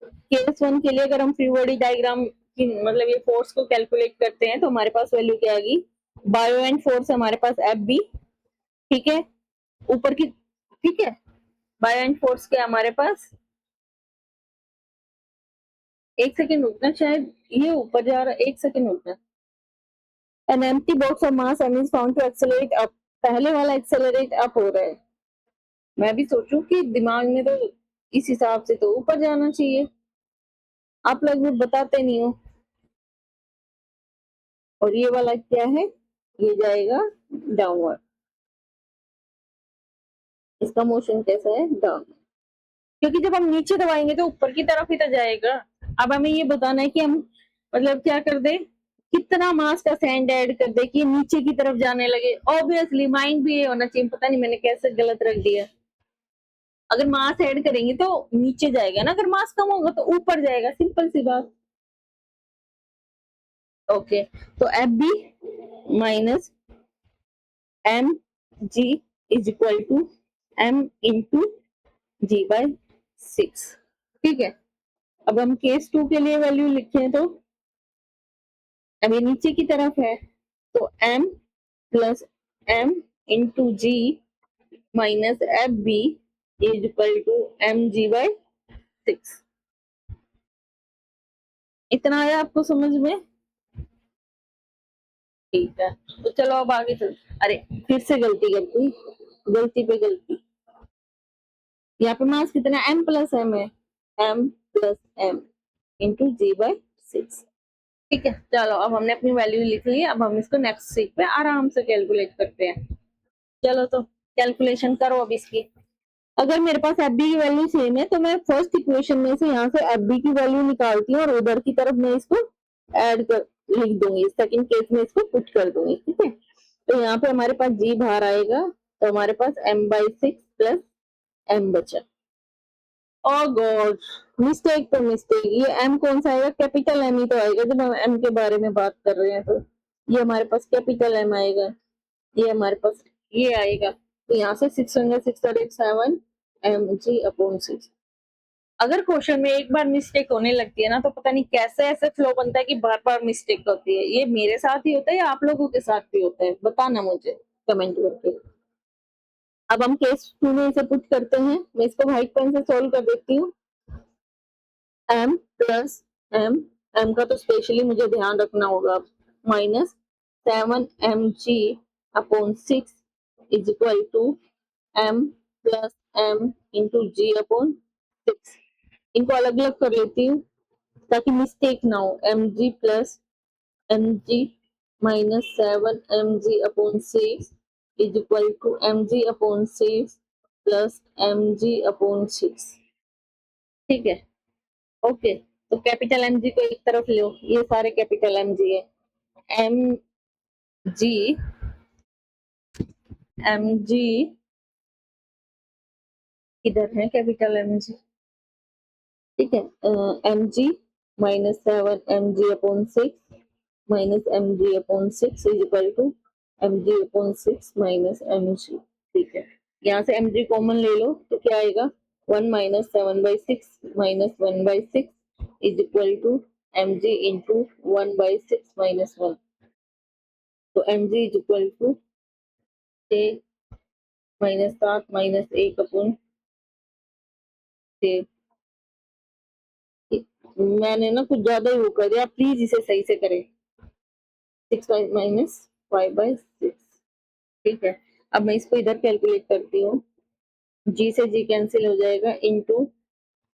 केस वन के लिए अगर हम फ्री बॉडी डायग्राम की मतलब ये फोर्स को कैलकुलेट करते हैं तो हमारे पास वैल्यू क्या आएगी, बायो एंड फोर्स हमारे पास एफ बी। ठीक है, ऊपर की, ठीक है, बायो एंड फोर्स क्या हमारे पास, एक सेकेंड रुकना, शायद ये ऊपर जा रहा है, एक सेकेंड रुकना। An empty box of mass m is found to accelerate up, पहले वाला एक्सेलरेट अप हो रहा है, मैं भी सोचूं कि दिमाग में तो इस हिसाब से तो ऊपर जाना चाहिए, आप लोग भी बताते नहीं हो। और ये वाला क्या है, ये जाएगा डाउनवर्ड, इसका मोशन कैसा है, डाउन, क्योंकि जब हम नीचे दबाएंगे तो ऊपर की तरफ ही तो जाएगा। अब हमें ये बताना है कि हम मतलब क्या कर दे, कितना मास का सैंड ऐड कर दे कि नीचे की तरफ जाने लगे। ऑब्वियसली माइंड भी ये होना चाहिए, पता नहीं मैंने कैसे गलत रख दिया। अगर मास ऐड करेंगे तो नीचे जाएगा ना, अगर मास कम होगा तो ऊपर जाएगा, सिंपल सी बात। ओके, तो F B minus M G is equal to M into G by 6। ठीक है, अब हम केस 2 के लिए वैल्यू लिखें तो अब ये नीचे की तरफ है, तो m plus m into G minus F B is equal to M G by 6। इतना आया आपको समझ में? ठीक है, तो चलो अब आगे चल। अरे फिर से गलती कर दी, गलती पे गलती। यहाँ पे मास कितना m प्लस m है, m plus m into G by 6। ठीक है, चलो अब हमने अपनी वैल्यू लिख ली, अब हम इसको नेक्स्ट सीट पे आराम से कैलकुलेट करते हैं। चलो तो कैलकुलेशन करो अब इसकी। अगर मेरे पास एफ बी की वैल्यू सेम है तो मैं फर्स्ट इक्वेशन में से यहाँ से एफ बी की वैल्यू निकालती हूँ और उधर की तरफ मैं इसको ऐड कर लिख दूंगी, सेकंड केस में इसको पुट कर दूंगी। ठीक है, तो यहाँ पे हमारे पास जी बाहर आएगा, तो हमारे पास m बाई 6 प्लस m बचा। ओ गॉड, मिस्टेक तो मिस्टेक, ये m कौन सा आएगा? कैपिटल M ही तो आएगा जब हम m के बारे में बात कर रहे हैं। तो ये हमारे पास कैपिटल M आएगा, ये हमारे पास ये आएगा, तो यहाँ से 667 mg अपॉन 6। अगर क्वेश्चन में एक बार मिस्टेक होने लगती है ना, तो पता नहीं कैसे ऐसे फ्लो बनता है कि बार बार मिस्टेक होती है। ये मेरे साथ ही होता है या आप लोगों के साथ भी होता है? बताना मुझे कमेंट करके। अब हम केस 2 में इसे पुट करते हैं, मैं इसको व्हाइट पेन से सोल्व कर देती हूँ। m प्लस m का तो स्पेशली मुझे ध्यान रखना होगा, minus 7mg upon 6 is equal to m plus m into G upon 6। इनको अलग अलग कर लेती हूँ ताकि मिस्टेक ना हो। mg plus mg minus 7mg upon 6 is equal to mg upon 6 plus mg upon 6। ठीक है, ओके, तो कैपिटल एम जी को एक तरफ लो, ये सारे कैपिटल एम जी है। एम जी एम जी किधर है कैपिटल एम जी? ठीक है, M G minus 7mg upon 6 minus mg upon 6 is equal to mg upon 6 minus mg। ठीक है, यहाँ से mg कॉमन ले लो तो क्या आएगा? 1 minus 7/6 minus 1/6 is equal to mg into 1/6 minus 1। तो mg is equal to 6 minus 7 minus 1 upon 6। मैंने ना कुछ ज्यादा ही वो कर दिया, प्लीज इसे सही से करें। 6 माइनस 5/6। ठीक है, अब मैं इसको इधर कैलकुलेट करती हूँ, जी से जी कैंसिल हो जाएगा, इंटू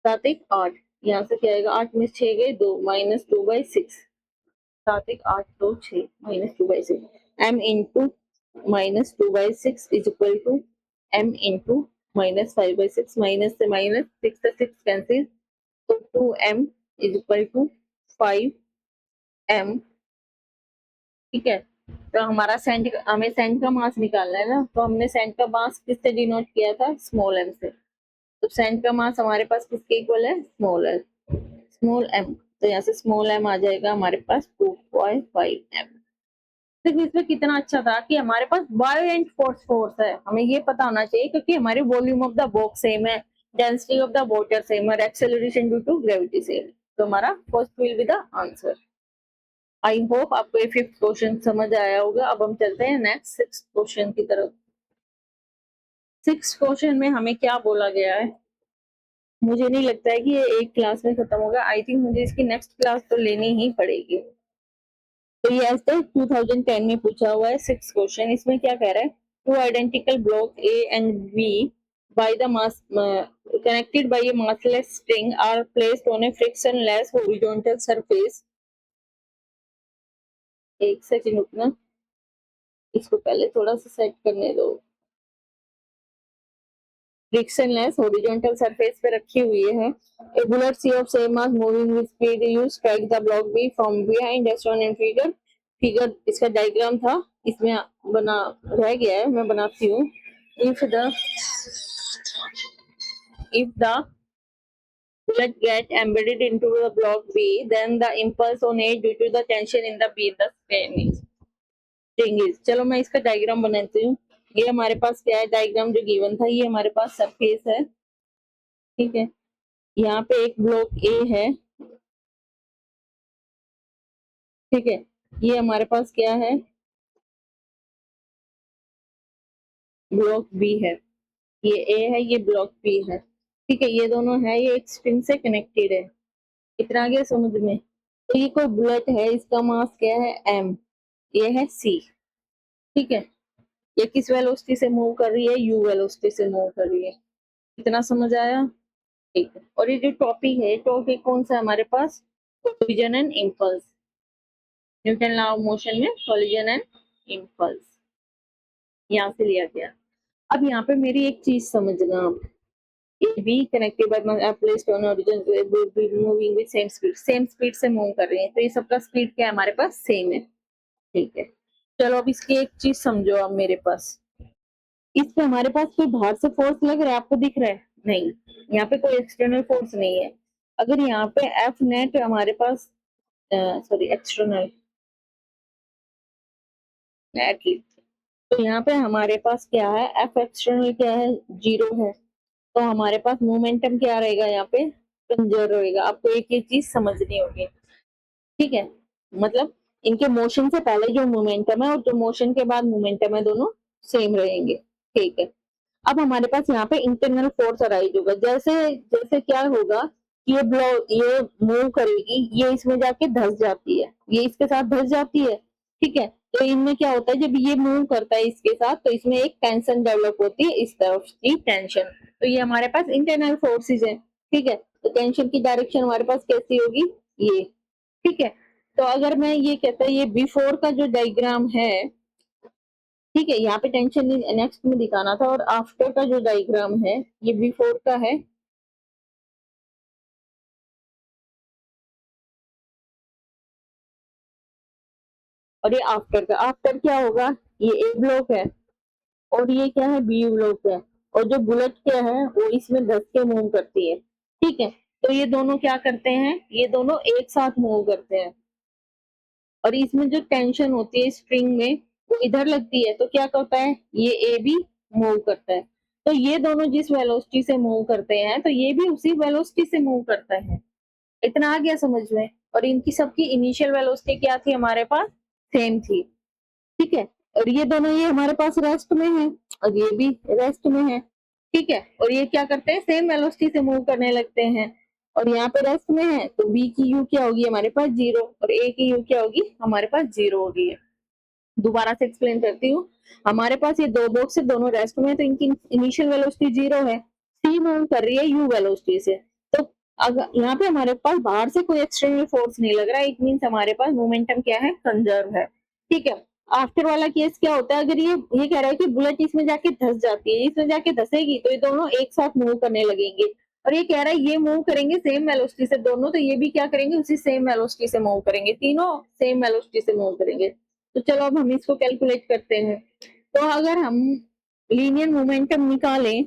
7 1 8, यहाँ से क्या आएगा? 8 में 6 गए 2 minus 2/6। 7 1 8 2 6 minus 2/6 m into minus 2/6 is equal to m into minus 5/6। Minus से माइनस 6 से 6 कैंसिल, तो 2m is equal to 5m। ठीक है, तो हमारा सेंट, हमें सेंट का मास निकालना है ना, तो हमने सेंट का मास किससे डिनोट किया था? स्मॉल m से। तो सेंट का मास हमारे पास किसके इक्वल है? Small l, small m। तो यहाँ से स्मॉल m आ जाएगा हमारे पास 2.5m। देखिए इसमें कितना अच्छा था कि हमारे पास बायोएंट फोर्स है, हमें ये पता होना चाहिए क्योंकि हमारे volume of the box same है, density of the water same है, acceleration due to gravity same. तो हमारा first will be the answer. I hope आपको ये 5th क्वेश्चन समझ आया होगा। अब हम चलते हैं नेक्स्ट 6th क्वेश्चन की तरफ। 6th क्वेश्चन में हमें क्या बोला गया है? मुझे नहीं लगता है कि ये एक क्लास में खत्म होगा, आई थिंक मुझे इसकी नेक्स्ट क्लास तो लेनी ही पड़ेगी। तो ये आज तक 2010 में पूछा हुआ है 6th क्वेश्चन। इसमें क्या कह रहा है? Two identical block A and B by the mass connected by a massless string are placed on a frictionless horizontal surface। एक सेकंड रुकना, इसको पहले थोड़ा सा सेट करने दो। फ्रिक्शनलेस हॉरिजॉन्टल सरफेस पे रखी हुई है। A bullet C of same mass moving with speed U strike the block B from behind as shown in figure. Figure इसका डायग्राम था, इसमें बना रह गया है, मैं बनाती हूँ। if the bullet get embedded into the block B, then the impulse on A due to the tension in the B in the string is। चलो मैं इसका डायग्राम बनाती हूँ। ये हमारे पास क्या है? डायग्राम जो गिवन था, ये हमारे पास सरफेस है। ठीक है, यहाँ पे एक ब्लॉक ए है, ठीक है, ये हमारे पास क्या है, ब्लॉक बी है, ये ए है, ये ब्लॉक बी है, ठीक है, ये दोनों है, ये एक स्ट्रिंग से कनेक्टेड है। इतना आ गया समझ में। तो ये कोई बुलेट है, इसका मास क्या है, एम, ये है सी, ठीक है, ये किस वेलोसिटी से मूव कर रही है, यू वेलोसिटी से मूव कर रही है। इतना समझ आया, ठीक है। और ये जो टॉपिक है, टॉपिक कौन सा है हमारे पास, collision and impulse, Newton law of motion में कोलिजन एंड इम्पल्स यहाँ से लिया गया। अब यहाँ पे मेरी एक चीज समझना, be connected by placed on origin moving with same speed से मूव कर रही है, तो ये सबका स्पीड क्या है हमारे पास, सेम है, ठीक है। चलो अब इसकी एक चीज समझो, अब मेरे पास इस पे हमारे पास कोई बाहर से फोर्स लग रहा है, आपको दिख रहा है, नहीं, यहाँ पे कोई एक्सटर्नल फोर्स नहीं है। अगर यहाँ पे एफ नेट हमारे पास, सॉरी एक्सटर्नल नेट, तो यहाँ पे हमारे पास क्या है, एफ एक्सटर्नल क्या है, 0 है, तो हमारे पास मोमेंटम क्या रहेगा, यहाँ पे कंजर्व रहेगा। आपको एक ये चीज समझनी होगी, ठीक है, मतलब इनके मोशन से पहले जो मोमेंटम है और जो मोशन के बाद मोमेंटम है, दोनों सेम रहेंगे, ठीक है। अब हमारे पास यहाँ पे इंटरनल फोर्स अराइज होगा, जैसे जैसे क्या होगा, ये ब्लॉक, ये मूव करेगी, ये इसमें जाके धस जाती है, ये इसके साथ धस जाती है, ठीक है। तो इनमें क्या होता है, जब ये मूव करता है इसके साथ, तो इसमें एक टेंशन डेवलप होती है, इस तरफ की टेंशन, तो ये हमारे पास इंटरनल फोर्सेज है, ठीक है। तो टेंशन की डायरेक्शन हमारे पास कैसी होगी, ये, ठीक है। तो अगर मैं ये कहता है, ये बिफोर का जो डायग्राम है, ठीक है, यहाँ पे टेंशन नेक्स्ट में दिखाना था, और आफ्टर का जो डायग्राम है, ये बिफोर का है, और ये आफ्टर का, आफ्टर क्या होगा, ये ए ब्लॉक है, और ये क्या है, बी ब्लॉक है, और जो बुलेट क्या है, वो इसमें धस के मूव करती है, ठीक है। तो ये दोनों क्या करते हैं, ये दोनों एक साथ मूव करते हैं, और इसमें जो टेंशन होती है स्प्रिंग में, वो इधर लगती है, तो क्या करता है, ये ए भी मूव करता है। तो ये दोनों जिस वेलोसिटी से मूव करते हैं, तो ये भी उसी वेलोसिटी से मूव करता है। इतना आ गया समझ में। और इनकी सबकी इनिशियल वेलोसिटी क्या थी हमारे पास, सेम थी, ठीक है। और ये दोनों, ये हमारे पास रेस्ट में है, और ये भी रेस्ट में है, ठीक है। और ये क्या करते हैं, सेम वेलोसिटी से मूव करने लगते हैं, और यहाँ पे रेस्ट में है, तो बी की यू क्या होगी हमारे पास, 0, और ए की यू क्या होगी हमारे पास, 0 होगी। दोबारा से एक्सप्लेन करती हूँ, हमारे पास ये दो बॉक्स है, दोनों रेस्ट में है, तो इनकी इनिशियल वेलोसिटी 0 है, सी मूव कर रही है यू वेलोसिटी से, तो अगर यहाँ पे हमारे पास बाहर से कोई एक्सटर्नल फोर्स नहीं लग रहा है, इट मींस हमारे पास मोमेंटम क्या है, कंजर्व है, ठीक है। आफ्टर वाला केस क्या होता है, अगर ये कह रहा है कि बुलेट इसमें जाके धस जाती है, इसमें जाके धसेगी, तो ये दोनों एक साथ मूव करने लगेंगे, और ये कह रहा है ये मूव करेंगे सेम वेलोसिटी से दोनों, तो ये भी क्या करेंगे, उसी सेम वेलोसिटी से मूव करेंगे, तीनों सेम वेलोसिटी से मूव करेंगे। तो चलो अब हम इसको कैलकुलेट करते हैं। तो अगर हम लीनियर मोमेंटम निकालें,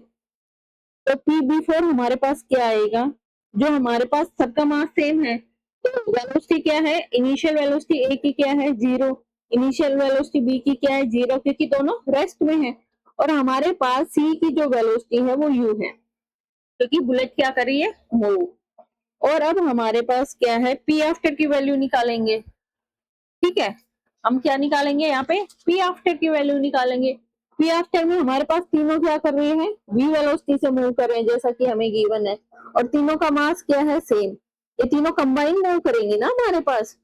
तो पी बी फोर हमारे पास क्या आएगा, जो हमारे पास सबका मास सेम है, तो वेलोसिटी क्या है, इनिशियल वेलोसिटी ए की क्या है, 0, इनिशियल वेलोसिटी बी की क्या है, 0, क्योंकि दोनों रेस्ट में है, और हमारे पास सी की जो वेलोसिटी है वो यू है, क्योंकि बुलेट क्या कर रही है, मूव। और अब हमारे पास क्या है, पी आफ्टर की वैल्यू निकालेंगे, ठीक है। हम क्या निकालेंगे, यहाँ पे पी आफ्टर की वैल्यू निकालेंगे। पी आफ्टर में हमारे पास तीनों क्या कर रहे हैं, वी वेलोसिटी से मूव कर रहे हैं, जैसा कि हमें गिवन है, और तीनों का मास क्या है, सेम, ये तीनों कंबाइन मूव करेंगे ना हमारे पास।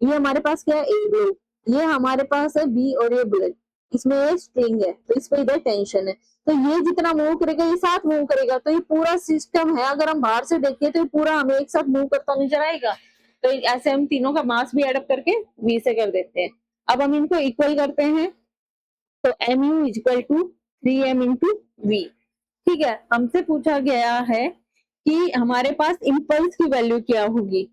ये हमारे पास क्या है, ए ब्लॉक, ये हमारे पास है बी, और ये ब्लड, इसमें ये स्ट्रिंग है, तो इस पे इधर टेंशन है, तो ये जितना मूव करेगा ये साथ मूव करेगा, तो ये पूरा सिस्टम है, अगर हम बाहर से देखें तो ये पूरा हमें एक साथ मूव करता नजर आएगा। तो ऐसे हम तीनों का मास भी एडअप करके वी से कर देते हैं। अब हम इनको इक्वल करते हैं, तो M U equal to 3m into V, ठीक है। हमसे पूछा गया है कि हमारे पास इम्पल्स की वैल्यू क्या होगी,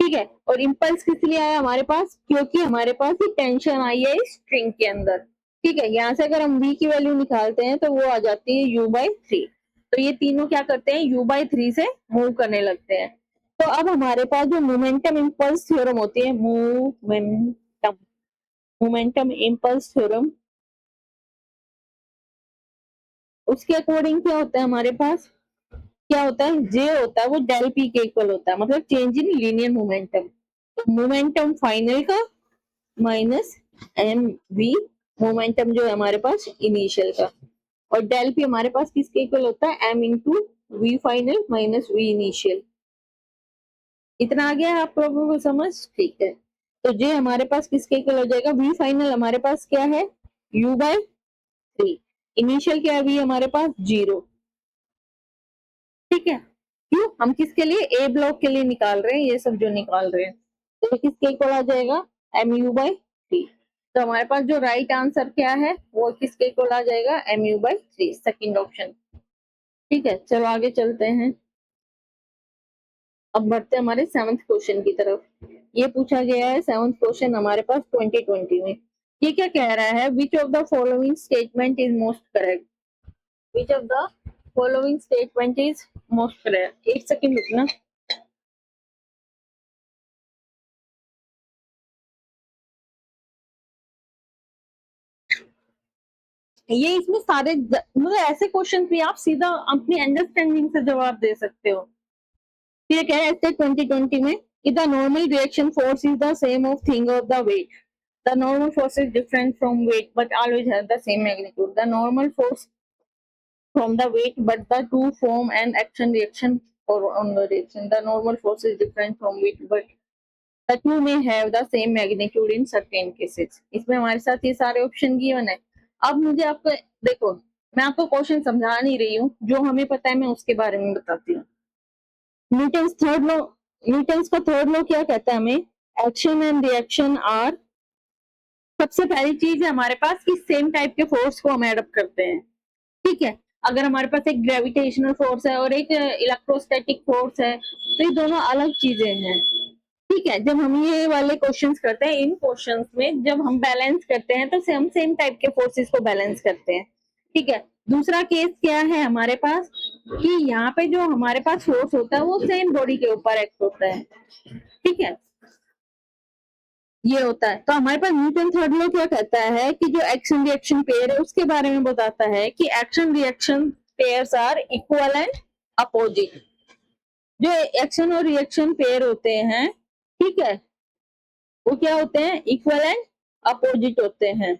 ठीक है। और इम्पल्स किस लिए आया हमारे पास, क्योंकि हमारे पास ये टेंशन आई है इस स्ट्रिंग के अंदर, ठीक है। यहाँ से अगर हम v की वैल्यू निकालते हैं, तो वो आ जाती है u/3, तो ये तीनों क्या करते हैं, u/3 से मूव करने लगते हैं। तो अब हमारे पास जो मोमेंटम इम्पल्स थ्योरम होती है, मोमेंटम इम्पल्स थ्योरम, उसके अकॉर्डिंग क्या होता है हमारे पास, क्या होता है, जे होता है वो डेल पी के इक्वल होता है, मतलब चेंज इन लीनियर मोमेंटम। तो मोमेंटम फाइनल का माइनस एम वी मोमेंटम जो है हमारे पास इनिशियल का, और डेल पी हमारे पास किसके इक्वल होता है, M into V final minus V initial. इतना आ गया है आप लोगों को समझ, ठीक है। तो जे हमारे पास किसके इक्वल हो जाएगा, वी फाइनल हमारे पास क्या है, यू बाय 3, इनिशियल क्या है, वी हमारे पास 0, ठीक है। क्यों, हम किसके लिए, ए ब्लॉक के लिए निकाल रहे हैं, ये सब जो निकाल रहे हैं, तो किसके इक्वल आ जाएगा, एम यू बाई 3। तो हमारे पास जो राइट आंसर क्या है, वो किसके इक्वल आ जाएगा, M U by 3, second option. ठीक है, चलो आगे चलते हैं। अब बढ़ते हैं हमारे 7th क्वेश्चन की तरफ। ये पूछा गया है 7th क्वेश्चन हमारे पास 2020 में। ये क्या कह रहा है, which of the following statement is most correct, which of the following statement is most correct. एक सेकेंड रुकना। ये इसमें सारे मतलब ऐसे क्वेश्चन भी आप सीधा अपनी अंडरस्टैंडिंग से जवाब दे सकते हो। ये क्या है, 2020 में, the normal reaction force is the same of thing of the weight, the normal force is different from weight but always have the same magnitude, the normal force from the weight but the two form an action reaction or on the reaction, the normal force is different from weight but the two may have the same magnitude in certain cases। इसमें हमारे साथ ये सारे option given है। अब मुझे आपको देखो, मैं आपको क्वेश्चन समझा नहीं रही हूँ, जो हमें पता है मैं उसके बारे में बताती हूँ। न्यूटन्स थर्ड लॉ, न्यूटन्स का थर्ड लॉ क्या कहता है हमें, एक्शन एंड रिएक्शन आर, सबसे पहली चीज है हमारे पास कि सेम टाइप के फोर्स को हम एडप्ट करते हैं, ठीक है। अगर हमारे पास एक ग्रेविटेशनल फोर्स है और एक इलेक्ट्रोस्टैटिक फोर्स है, तो ये दोनों अलग चीजें हैं, ठीक है। जब हम ये वाले क्वेश्चंस करते हैं, इन क्वेश्चंस में जब हम बैलेंस करते हैं तो हम सेम टाइप के फोर्सेस को बैलेंस करते हैं, ठीक है। दूसरा केस क्या है हमारे पास, कि यहाँ पे जो हमारे पास फोर्स होता है वो सेम बॉडी के ऊपर एक्ट होता है, ठीक है, ये होता है। तो हमारे पास न्यूटन थर्ड लॉ क्या कहता है कि जो एक्शन रिएक्शन पेयर है उसके बारे में बताता है कि action reaction pairs are equal and opposite. जो एक्शन और रिएक्शन पेयर होते हैं, ठीक है, वो क्या होते हैं, इक्वल एंड अपोजिट होते हैं।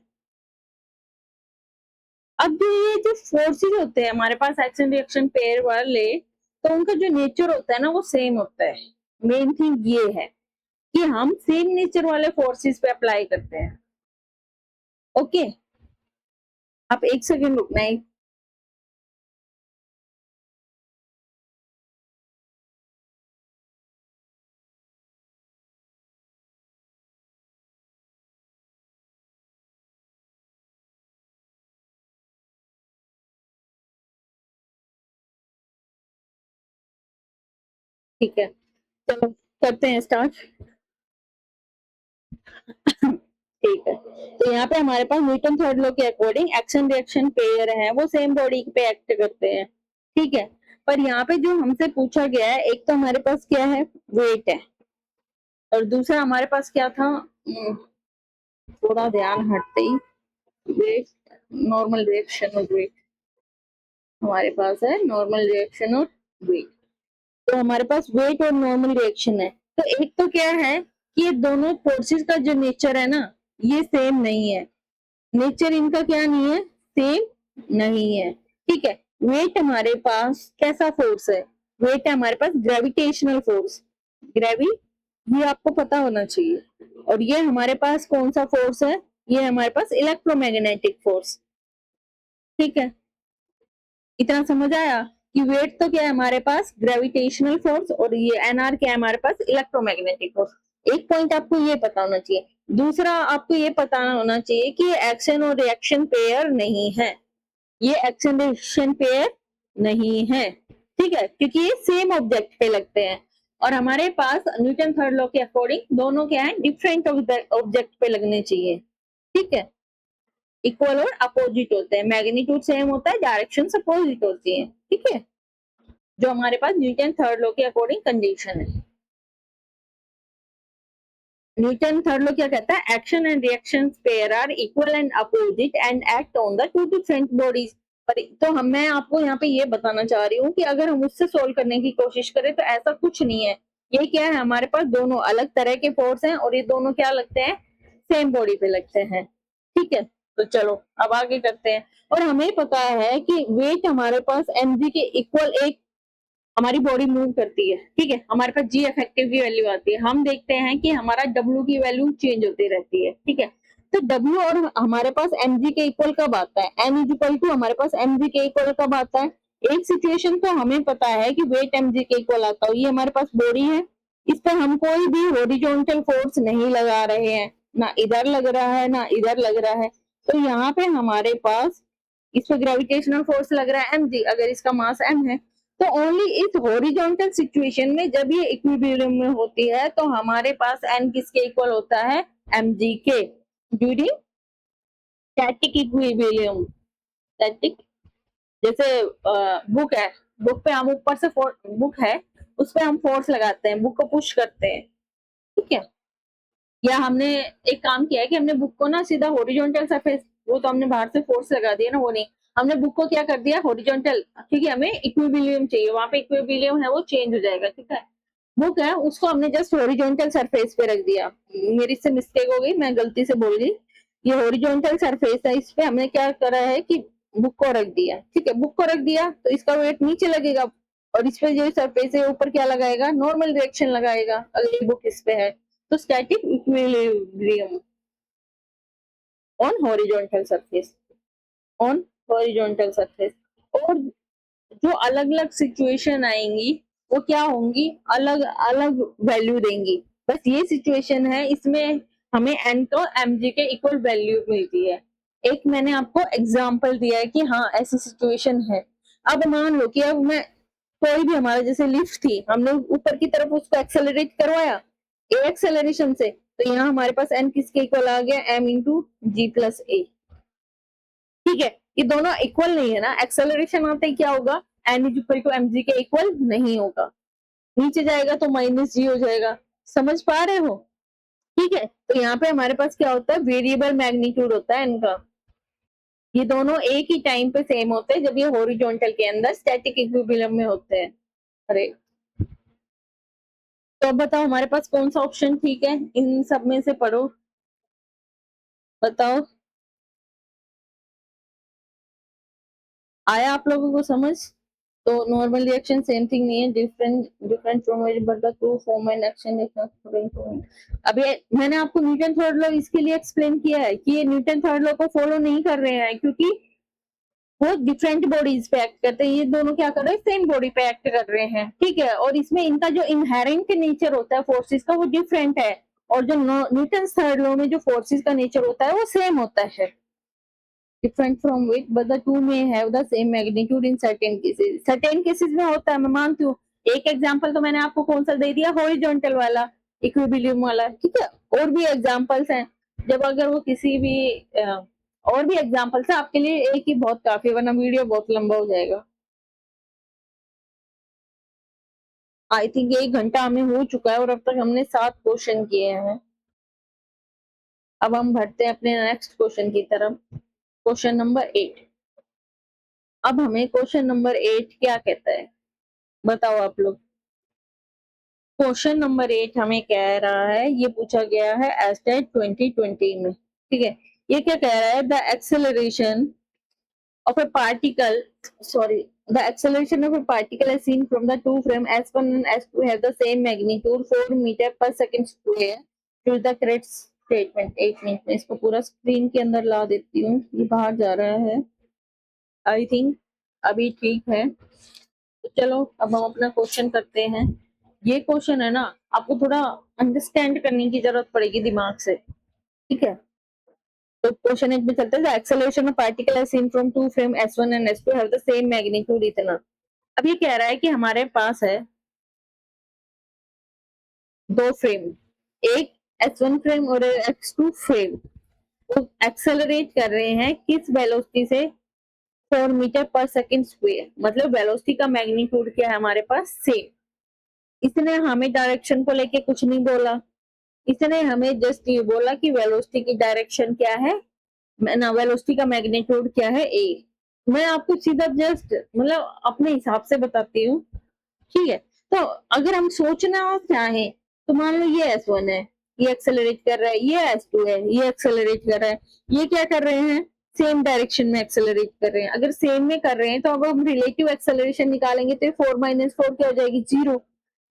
अब जो ये जो फोर्सेस होते हैं हमारे पास एक्शन रिएक्शन पेयर वाले, तो उनका जो नेचर होता है ना वो सेम होता है। मेन थिंग ये है कि हम सेम नेचर वाले फोर्सेस पे अप्लाई करते हैं, ओके। आप एक सेकेंड रुकना है। ठीक है, चलो करते हैं स्टार्ट। ठीक है, तो यहाँ पे हमारे पास न्यूटन थर्ड लॉ के अकॉर्डिंग एक्शन रिएक्शन पेयर है वो सेम बॉडी पे एक्ट करते हैं, ठीक है। पर यहाँ पे जो हमसे पूछा गया है, एक तो हमारे पास क्या है, वेट है, और दूसरा हमारे पास क्या था, थोड़ा ध्यान हटते ही, वेट, नॉर्मल रिएक्शन और वेट, हमारे पास है नॉर्मल रिएक्शन और वेट। तो हमारे पास वेट और नॉर्मल रिएक्शन है। तो एक तो क्या है कि ये दोनों फोर्सेस का जो नेचर है ना, ये सेम नहीं है, नेचर इनका क्या नहीं है, सेम नहीं है, ठीक है। वेट हमारे पास कैसा फोर्स है, वेट है हमारे पास ग्रेविटेशनल फोर्स, ग्रेवी, ये आपको पता होना चाहिए। और ये हमारे पास कौन सा फोर्स है, ये हमारे पास इलेक्ट्रोमैग्नेटिक फोर्स, ठीक है। इतना समझ आया कि वेट तो क्या है हमारे पास ग्रेविटेशनल फोर्स, और ये एनआर क्या है हमारे पास इलेक्ट्रोमैग्नेटिक फोर्स। एक पॉइंट आपको ये पता होना चाहिए। दूसरा आपको ये पता होना चाहिए कि ये एक्शन और रिएक्शन पेयर नहीं है, ये एक्शन रिएक्शन पेयर नहीं है, ठीक है, क्योंकि ये सेम ऑब्जेक्ट पे लगते हैं। और हमारे पास न्यूटन थर्ड लॉ के अकॉर्डिंग दोनों क्या है, डिफरेंट ऑब्जेक्ट पे लगने चाहिए, ठीक है, इक्वल और अपोजिट होते हैं, मैग्नीट्यूड सेम होता है, डायरेक्शन अपोजिट होती है, ठीक है, जो हमारे पास न्यूटन थर्ड लॉ के अकॉर्डिंग कंडीशन है। न्यूटन थर्ड लॉ क्या कहता है, action and reaction pair are equal and opposite and act on the two different bodies. तो मैं आपको यहाँ पे ये बताना चाह रही हूँ कि अगर हम उससे सोल्व करने की कोशिश करें तो ऐसा कुछ नहीं है। ये क्या है, हमारे पास दोनों अलग तरह के फोर्स हैं और ये दोनों क्या लगते हैं, सेम बॉडी पे लगते हैं। ठीक है, तो चलो अब आगे करते हैं। और हमें पता है कि वेट हमारे पास mg के इक्वल एक हमारी बॉडी मूव करती है। ठीक है, हमारे पास जी इफेक्टिव की वैल्यू आती है। हम देखते हैं कि हमारा डब्ल्यू की वैल्यू चेंज होती रहती है। ठीक है, तो डब्ल्यू और हमारे पास mg के इक्वल कब आता है, n इज इक्वल टू हमारे पास mg के इक्वल कब आता है। एक सिचुएशन तो हमें पता है कि वेट mg के इक्वल आता है, ये हमारे पास बॉडी है, इस पर हम कोई भी हॉरिजॉन्टल फोर्स नहीं लगा रहे हैं, ना इधर लग रहा है ना इधर लग रहा है। तो यहाँ पे हमारे पास इस पर ग्रेविटेशनल फोर्स लग रहा है mg, अगर इसका मास m है। तो ओनली इस हॉरिजॉन्टल सिचुएशन में जब ये इक्विलिब्रियम में होती है तो हमारे पास n किसके इक्वल होता है, mg के, ड्यूरिंग स्टैटिक इक्विलिब्रियम। स्टैटिक, जैसे बुक है, बुक पे हम ऊपर से बुक है उस पे हम फोर्स लगाते हैं, बुक को पुश करते हैं। ठीक है, या हमने एक काम किया है कि हमने बुक को ना सीधा हॉरिजॉन्टल सरफेस, वो तो हमने बाहर से फोर्स लगा दिया ना, वो नहीं, हमने बुक को क्या कर दिया हॉरिजॉन्टल, क्योंकि हमें इक्विलिब्रियम चाहिए, वहां पे इक्विलिब्रियम है वो चेंज हो जाएगा। ठीक है, बुक है उसको हमने जस्ट हॉरिजॉन्टल सरफेस पे रख दिया, मेरी से मिस्टेक हो गई, मैं गलती से बोल गई, ये हॉरिजॉन्टल सरफेस है, इस पे हमने क्या करा है कि बुक को रख दिया। ठीक है, बुक को रख दिया तो इसका वेट नीचे लगेगा और इस पे जो सरफेस है ऊपर क्या लगाएगा, नॉर्मल डायरेक्शन लगाएगा, अगर ये बुक इस पे है तो static equilibrium on horizontal surface, on horizontal surface. और जो अलग अलग सिचुएशन आएंगी वो क्या होंगी, अलग अलग वैल्यू देंगी। बस ये सिचुएशन है, इसमें हमें n को mg के इक्वल वैल्यू मिलती है। एक मैंने आपको एग्जांपल दिया है कि हाँ ऐसी सिचुएशन है। अब मान लो कि अब मैं कोई भी, हमारा जैसे लिफ्ट थी, हमने ऊपर की तरफ उसको एक्सेलरेट करवाया ए एक्सेलरेशन से, तो यहाँ हमारे पास n किसके इक्वल आ गया, m इंटू जी प्लस ए। ठीक है, ये दोनों इक्वल नहीं है ना, एक्सेलरेशन आते ही क्या होगा, N is equal to mg के इक्वल नहीं होगा, नीचे जाएगा तो माइनस जी हो जाएगा। समझ पा रहे हो। ठीक है, तो यहाँ पे हमारे पास क्या होता है, वेरिएबल मैग्नीट्यूड होता है इनका, ये दोनों एक ही टाइम पे सेम होते हैं जब ये हॉरिजॉन्टल के अंदर स्टैटिक इक्विलिब्रियम में होते हैं। अरे तो अब बताओ हमारे पास कौन सा ऑप्शन ठीक है, इन सब में से पढ़ो, बताओ आया आप लोगों को समझ। तो नॉर्मल रिएक्शन सेम थिंग नहीं है, different different from but the two form and action different. अभी मैंने आपको न्यूटन थर्ड लॉ इसके लिए एक्सप्लेन किया है कि ये न्यूटन थर्ड लॉ को फॉलो नहीं कर रहे हैं, क्योंकि वो डिफरेंट बॉडीज पे एक्ट करते हैं, ये दोनों क्या कर रहे हैं, सेम बॉडी पे एक्ट कर रहे हैं। ठीक है, और इसमें इनका जो इनहेरेंट नेचर होता है फोर्सेस का वो डिफरेंट है, और जो न्यूटन थर्ड लॉ में जो फोर्सेस का नेचर होता है वो सेम होता है। different from which but the two may have the same magnitude in certain cases। certain cases में होता है, मैं मानती हूँ। एक एग्जांपल तो मैंने आपको कौन सा दे दिया, हॉरिजॉन्टल वाला, इक्विलिब्रियम वाला। ठीक है, और भी एग्जांपल्स हैं, जब अगर वो किसी भी और भी एग्जांपल्स है आपके लिए, एक ही बहुत काफी है, वरना वीडियो बहुत लंबा हो जाएगा। आई थिंक 1 घंटा हमें हो चुका है और अब तक हमने 7 क्वेश्चन किए हैं। अब हम बढ़ते हैं अपने नेक्स्ट क्वेश्चन की तरफ, क्वेश्चन नंबर 8। अब हमें क्वेश्चन नंबर 8 क्या कहता है, बताओ आप लोग। क्वेश्चन नंबर 8 हमें कह रहा है, ये पूछा गया है एस्टेट 2020 में। ठीक है, ये क्या कह रहा है, the acceleration of a particle, sorry, the acceleration of a particle as seen from the two frame S1 and S2 have the same magnitude 4 meter per second square to the correct statement। 1 minute में इसको पूरा screen के अंदर ला देती हूँ, ये बाहर जा रहा है। आई थिंक अभी ठीक है, तो चलो अब हम अपना क्वेश्चन करते हैं। ये क्वेश्चन है ना, आपको थोड़ा अंडरस्टैंड करने की जरूरत पड़ेगी दिमाग से। ठीक है, तो क्वेश्चन एक में चलते हैं, acceleration of particle as seen from two frame S1 and S2 have the same magnitude इतना। अब ये कह रहा है कि हमारे पास है 2 फ्रेम, एक S1 फ्रेम और S2 फ्रेम, वो एक्सेलरेट कर रहे हैं किस वेलोसिटी से, 4 मीटर पर सेकंड स्क्वायर, मतलब वेलोसिटी का मैग्नीट्यूड क्या है हमारे पास, सेम। इसने हमें डायरेक्शन को लेके कुछ नहीं बोला, इसने हमें जस्ट ये बोला कि वेलोसिटी की डायरेक्शन क्या है ना, वेलोसिटी का मैग्नीट्यूड क्या है, ए। मैं आपको सीधा जस्ट मतलब अपने हिसाब से बताती हूँ, ठीक है? तो अगर हम सोचना चाहें, तो मान लो ये S1 है, ये एक्सेलरेट कर रहा है, ये S2 है, ये एक्सेलरेट कर रहा है, ये क्या कर रहे हैं? सेम डायरेक्शन में एक्सेलरेट कर रहे हैं। अगर सेम में कर रहे हैं, तो अब हम रिलेटिव एक्सेलरेशन निकालेंगे, तो 4 माइनस 4 क्या हो जाएगी? 0।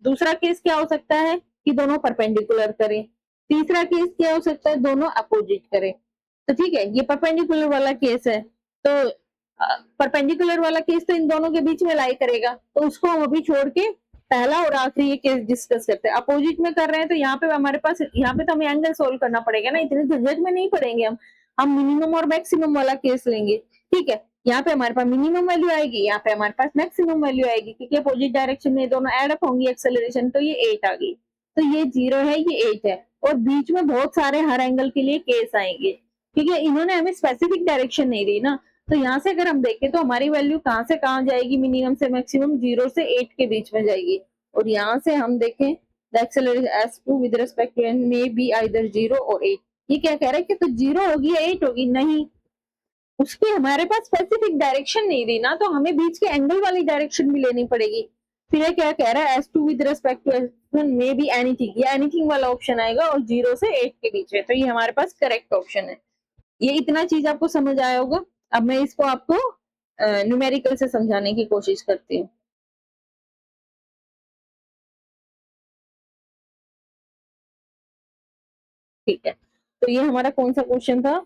दूसरा केस क्या हो सकता है कि दोनों परपेंडिकुलर करें। तीसरा केस क्या हो सकता है? दोनों अपोजिट करें। तो ठीक है, ये परपेंडिकुलर वाला केस है, तो परपेंडिकुलर वाला केस तो इन दोनों के बीच में लाई करेगा, तो उसको हम अभी छोड़ के पहला और आखिरी ये केस डिस्कस करते हैं। अपोजिट में कर रहे हैं, तो यहाँ पे हमारे पास, यहाँ पे तो हमें एंगल सोल्व करना पड़ेगा ना, इतने झंझट में नहीं पड़ेंगे हम मिनिमम और मैक्सिमम वाला केस लेंगे। ठीक है, यहाँ पे हमारे पास मिनिमम वैल्यू आएगी, यहाँ पे हमारे पास मैक्सिमम वैल्यू आएगी, क्योंकि अपोजिट डायरेक्शन में दोनों एड अप होंगी एक्सेलरेशन, तो ये 8 आ गई। तो ये 0 है, ये 8 है, और बीच में बहुत सारे हर एंगल के लिए केस आएंगे, क्योंकि इन्होंने हमें स्पेसिफिक डायरेक्शन नहीं दी ना। तो यहाँ से अगर हम देखें, तो हमारी वैल्यू कहाँ से कहाँ जाएगी? मिनिमम से मैक्सिमम 0 से 8 के बीच में जाएगी। और यहाँ से हम देखें, the acceleration s2 with respect to n may be either 0 और 8। ये क्या कह रहा है कि तो 0 होगी या 8 होगी? नहीं, उसकी हमारे पास स्पेसिफिक डायरेक्शन नहीं दी ना, तो हमें बीच के एंगल वाली डायरेक्शन भी लेनी पड़ेगी। फिर ये क्या कह रहा है? s2 with respect to s1 may be anything, ये एनीथिंग वाला ऑप्शन आएगा, और 0 से 8 के बीच में, तो ये हमारे पास करेक्ट ऑप्शन है। ये इतना चीज आपको समझ आया होगा। अब मैं इसको आपको न्यूमेरिकल से समझाने की कोशिश करती हूँ। ठीक है, तो ये हमारा कौन सा क्वेश्चन था?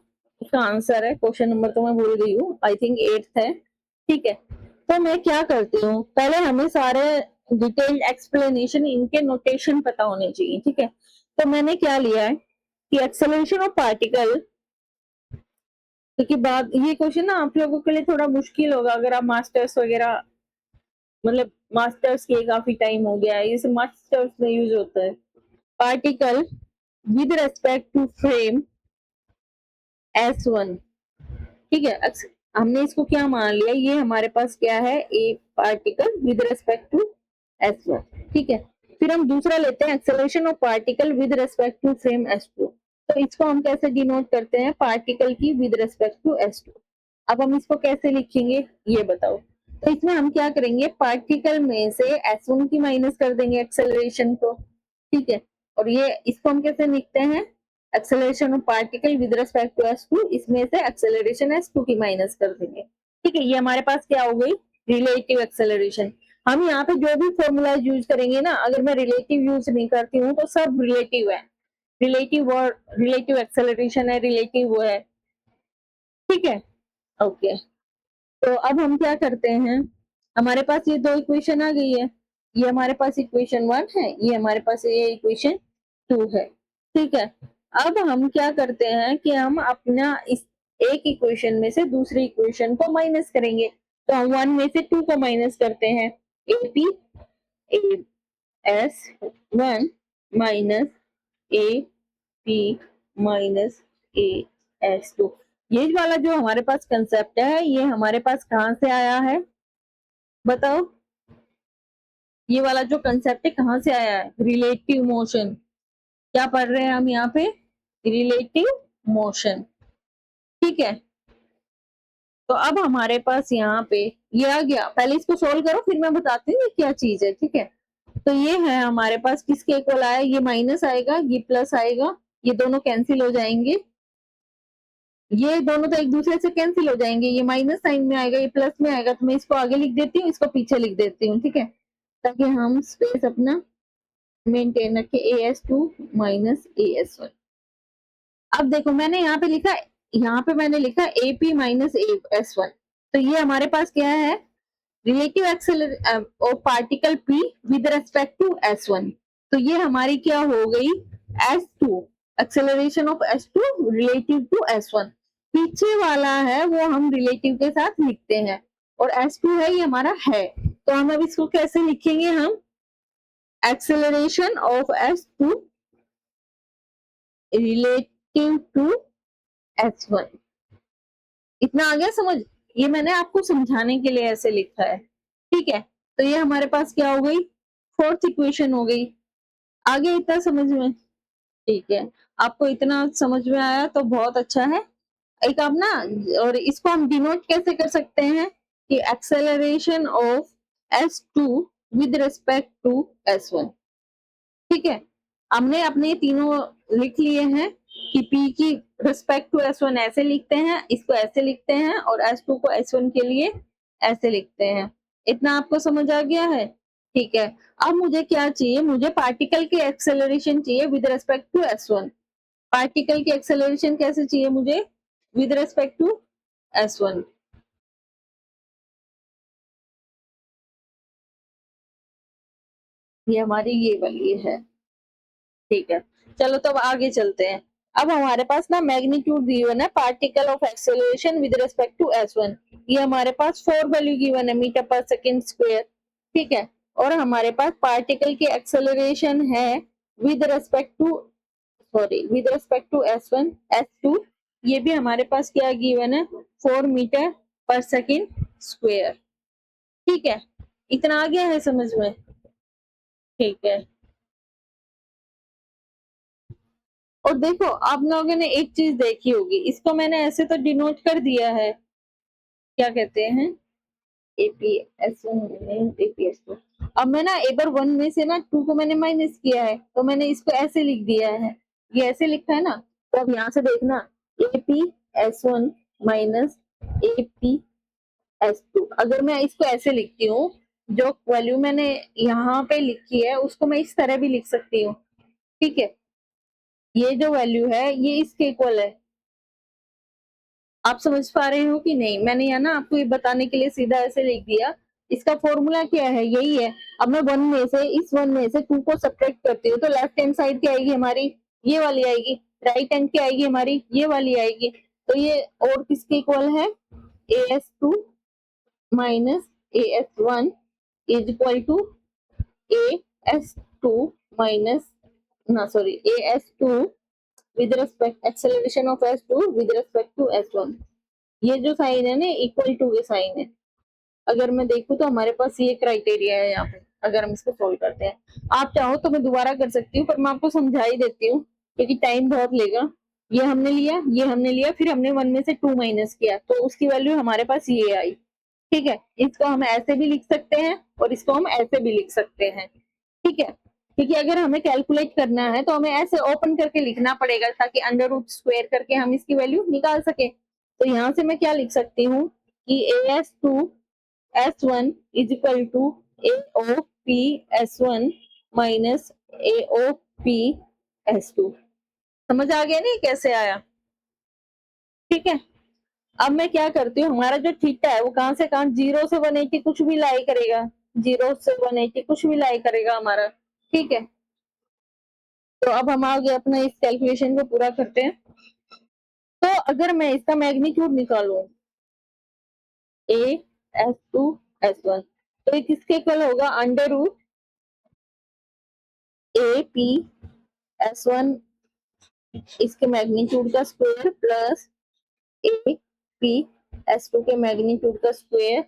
उसका आंसर है, क्वेश्चन नंबर तो मैं भूल गई हूँ, आई थिंक 8th है। ठीक है, तो मैं क्या करती हूँ, पहले हमें सारे डिटेल्ड एक्सप्लेनेशन, इनके नोटेशन पता होने चाहिए। ठीक है, तो मैंने क्या लिया है कि एक्सेलरेशन ऑफ पार्टिकल, क्योंकि बाद ये क्वेश्चन ना आप लोगों के लिए थोड़ा मुश्किल होगा अगर आप मास्टर्स वगैरह, मतलब मास्टर्स के काफी टाइम हो गया है, ये सब मास्टर्स में यूज होता है। Particle with respect to frame S1, ठीक है, हमने इसको क्या मान लिया? ये हमारे पास क्या है? A particle with respect to S1। ठीक है, फिर हम दूसरा लेते हैं, acceleration of particle with respect to frame S2। तो इसको हम कैसे डिनोट करते हैं? पार्टिकल की विद रेस्पेक्ट टू S2। अब हम इसको कैसे लिखेंगे, ये बताओ। तो इसमें हम क्या करेंगे? पार्टिकल में से S1 की माइनस कर देंगे एक्सेलरेशन को। ठीक है, और ये इसको हम कैसे लिखते हैं? Acceleration of particle with respect to S2, इसमें से एक्सेलरेशन S2 की माइनस कर देंगे। ठीक है, ये हमारे पास क्या हो गई? Relative acceleration. हम यहाँ पे जो भी फॉर्मूला यूज करेंगे ना, अगर मैं रिलेटिव यूज नहीं करती हूँ, तो सब रिलेटिव है। रिलेटिव और रिलेटिव एक्सेलरेशन है, रिलेटिव वो है। ठीक है, ओके। तो अब हम क्या करते हैं, हमारे पास ये दो इक्वेशन आ गई है, ये हमारे पास इक्वेशन 1 है, ये हमारे पास ये इक्वेशन 2 है। ठीक है, अब हम क्या करते हैं कि हम अपना इस एक इक्वेशन में से दूसरी इक्वेशन को माइनस करेंगे। तो हम 1 में से 2 को माइनस करते हैं, AP S1 minus AP minus AS2। ये वाला जो हमारे पास कंसेप्ट है, ये हमारे पास कहाँ से आया है? बताओ, ये वाला जो कंसेप्ट है कहाँ से आया है? Relative motion. क्या पढ़ रहे हैं हम यहाँ पे? Relative motion. ठीक है, तो अब हमारे पास यहाँ पे ये आ गया। पहले इसको सोल्व करो, फिर मैं बताती हूँ ये क्या चीज है। ठीक है, तो ये है हमारे पास किसके इक्वल आया? ये माइनस आएगा, ये प्लस आएगा, ये दोनों कैंसिल हो जाएंगे, ये दोनों तो एक दूसरे से कैंसिल हो जाएंगे, ये माइनस साइन में आएगा, ये प्लस में आएगा। तो मैं इसको आगे लिख देती हूँ, इसको पीछे लिख देती हूँ। ठीक है, ताकि हम स्पेस अपना मेंटेन रखें। AS2 minus AS1। अब देखो, मैंने यहाँ पे लिखा, यहाँ पे मैंने लिखा AP माइनस AS1। तो ये हमारे पास क्या है? Relative acceleration of particle P with respect to S1। तो ये हमारी क्या हो गई? S2, acceleration of S2 relative to S1। पीछे वाला है वो हम रिलेटिव के साथ लिखते हैं, और S2 है, ये हमारा है। तो हम अब इसको कैसे लिखेंगे? हम acceleration of S2 relative to S1। इतना आ गया समझ? ये मैंने आपको समझाने के लिए ऐसे लिखा है। ठीक है, तो ये हमारे पास क्या हो गई? फोर्थ इक्वेशन हो गई। आगे इतना समझ में? ठीक है, आपको इतना समझ में आया तो बहुत अच्छा है। एक आप ना, और इसको हम डिनोट कैसे कर सकते हैं कि acceleration of S2 with respect to S1। ठीक है, हमने अपने तीनों लिख लिए हैं कि P की रिस्पेक्ट टू S1 ऐसे लिखते हैं, इसको ऐसे लिखते हैं, और S2 को S1 के लिए ऐसे लिखते हैं। इतना आपको समझ आ गया है? ठीक है, अब मुझे क्या चाहिए, मुझे पार्टिकल की एक्सेलरेशन चाहिए with respect to S1। Particle की एक्सेलरेशन कैसे चाहिए मुझे? With respect to S1। ये हमारी ये वाली है। ठीक है, चलो तो अब आगे चलते हैं। अब हमारे पास ना मैग्नीट्यूड गिवन है particle of acceleration with respect to S1। ये हमारे पास 4 वैल्यू गिवन है, मीटर पर सेकंड स्क्वायर। ठीक है, और हमारे पास पार्टिकल की एक्सेलरेशन है with respect to, sorry, with respect to S1 S2। ये भी हमारे पास क्या गिवन है, 4 मीटर पर सेकंड स्क्वायर। ठीक है, इतना आ गया है समझ में? ठीक है, और देखो आप लोगों ने एक चीज देखी होगी, इसको मैंने ऐसे तो डिनोट कर दिया है, क्या कहते हैं, APS1 APS2। अब मैं ना एक बार 1 में से ना 2 को मैंने माइनस किया है, तो मैंने इसको ऐसे लिख दिया है, ये ऐसे लिखा है ना। तो अब यहाँ से देखना, APS1 माइनस APS2, अगर मैं इसको ऐसे लिखती हूँ, जो वैल्यू मैंने यहाँ पे लिखी है उसको मैं इस तरह भी लिख सकती हूँ। ठीक है, ये जो वैल्यू है ये इसके इक्वल है। आप समझ पा रहे हो कि नहीं? मैंने यहाँ ना आपको ये बताने के लिए सीधा ऐसे लिख दिया। इसका फॉर्मूला क्या है, यही है। अब मैं 1 में से, इस 1 में से 2 को सब्ट्रैक्ट करती हूँ, तो लेफ्ट हैंड साइड क्या आएगी हमारी, ये वाली आएगी। राइट हैंड क्या आएगी हमारी, ये वाली आएगी। तो ये और किसके इक्वल है, AS2 minus AS1 is equal to AS2 minus, ना sorry, AS2 with respect acceleration of S2 with respect to S1। ये जो साइन है ना, इक्वल टू के साइन है। अगर मैं देखूं तो हमारे पास ये क्राइटेरिया है यहाँ पे, अगर हम इसको सोल्व करते हैं। आप चाहो तो मैं दोबारा कर सकती हूँ, पर मैं आपको समझा ही देती हूँ क्योंकि टाइम बहुत लेगा। ये हमने लिया, ये हमने लिया, फिर हमने 1 में से 2 माइनस किया, तो उसकी वैल्यू हमारे पास ये आई। ठीक है, इसको हम ऐसे भी लिख सकते हैं और इसको हम ऐसे भी लिख सकते हैं। ठीक है, क्योंकि अगर हमें कैलकुलेट करना है तो हमें ऐसे ओपन करके लिखना पड़ेगा ताकि अंडर रूट स्क्वायर करके हम इसकी वैल्यू निकाल सके। तो यहाँ से मैं क्या लिख सकती हूँ कि AS2 S1 is equal to AOP S1 minus AOP S2। समझ आ गया नहीं कैसे आया? ठीक है, अब मैं क्या करती हूँ, हमारा जो थीटा है वो कहां से कहां, 0 से 180 कुछ भी लाई करेगा, 0 से 180 कुछ भी लाई करेगा हमारा। ठीक है, तो अब हम आगे अपना इस कैलकुलेशन को पूरा करते हैं। तो अगर मैं इसका मैग्नीट्यूड निकालूं, AS2 S1, तो ये किसके इक्वल होगा, अंडर रूट AP S1 इसके मैग्नीट्यूड का स्क्वायर प्लस AP S2 के मैग्नीट्यूड का square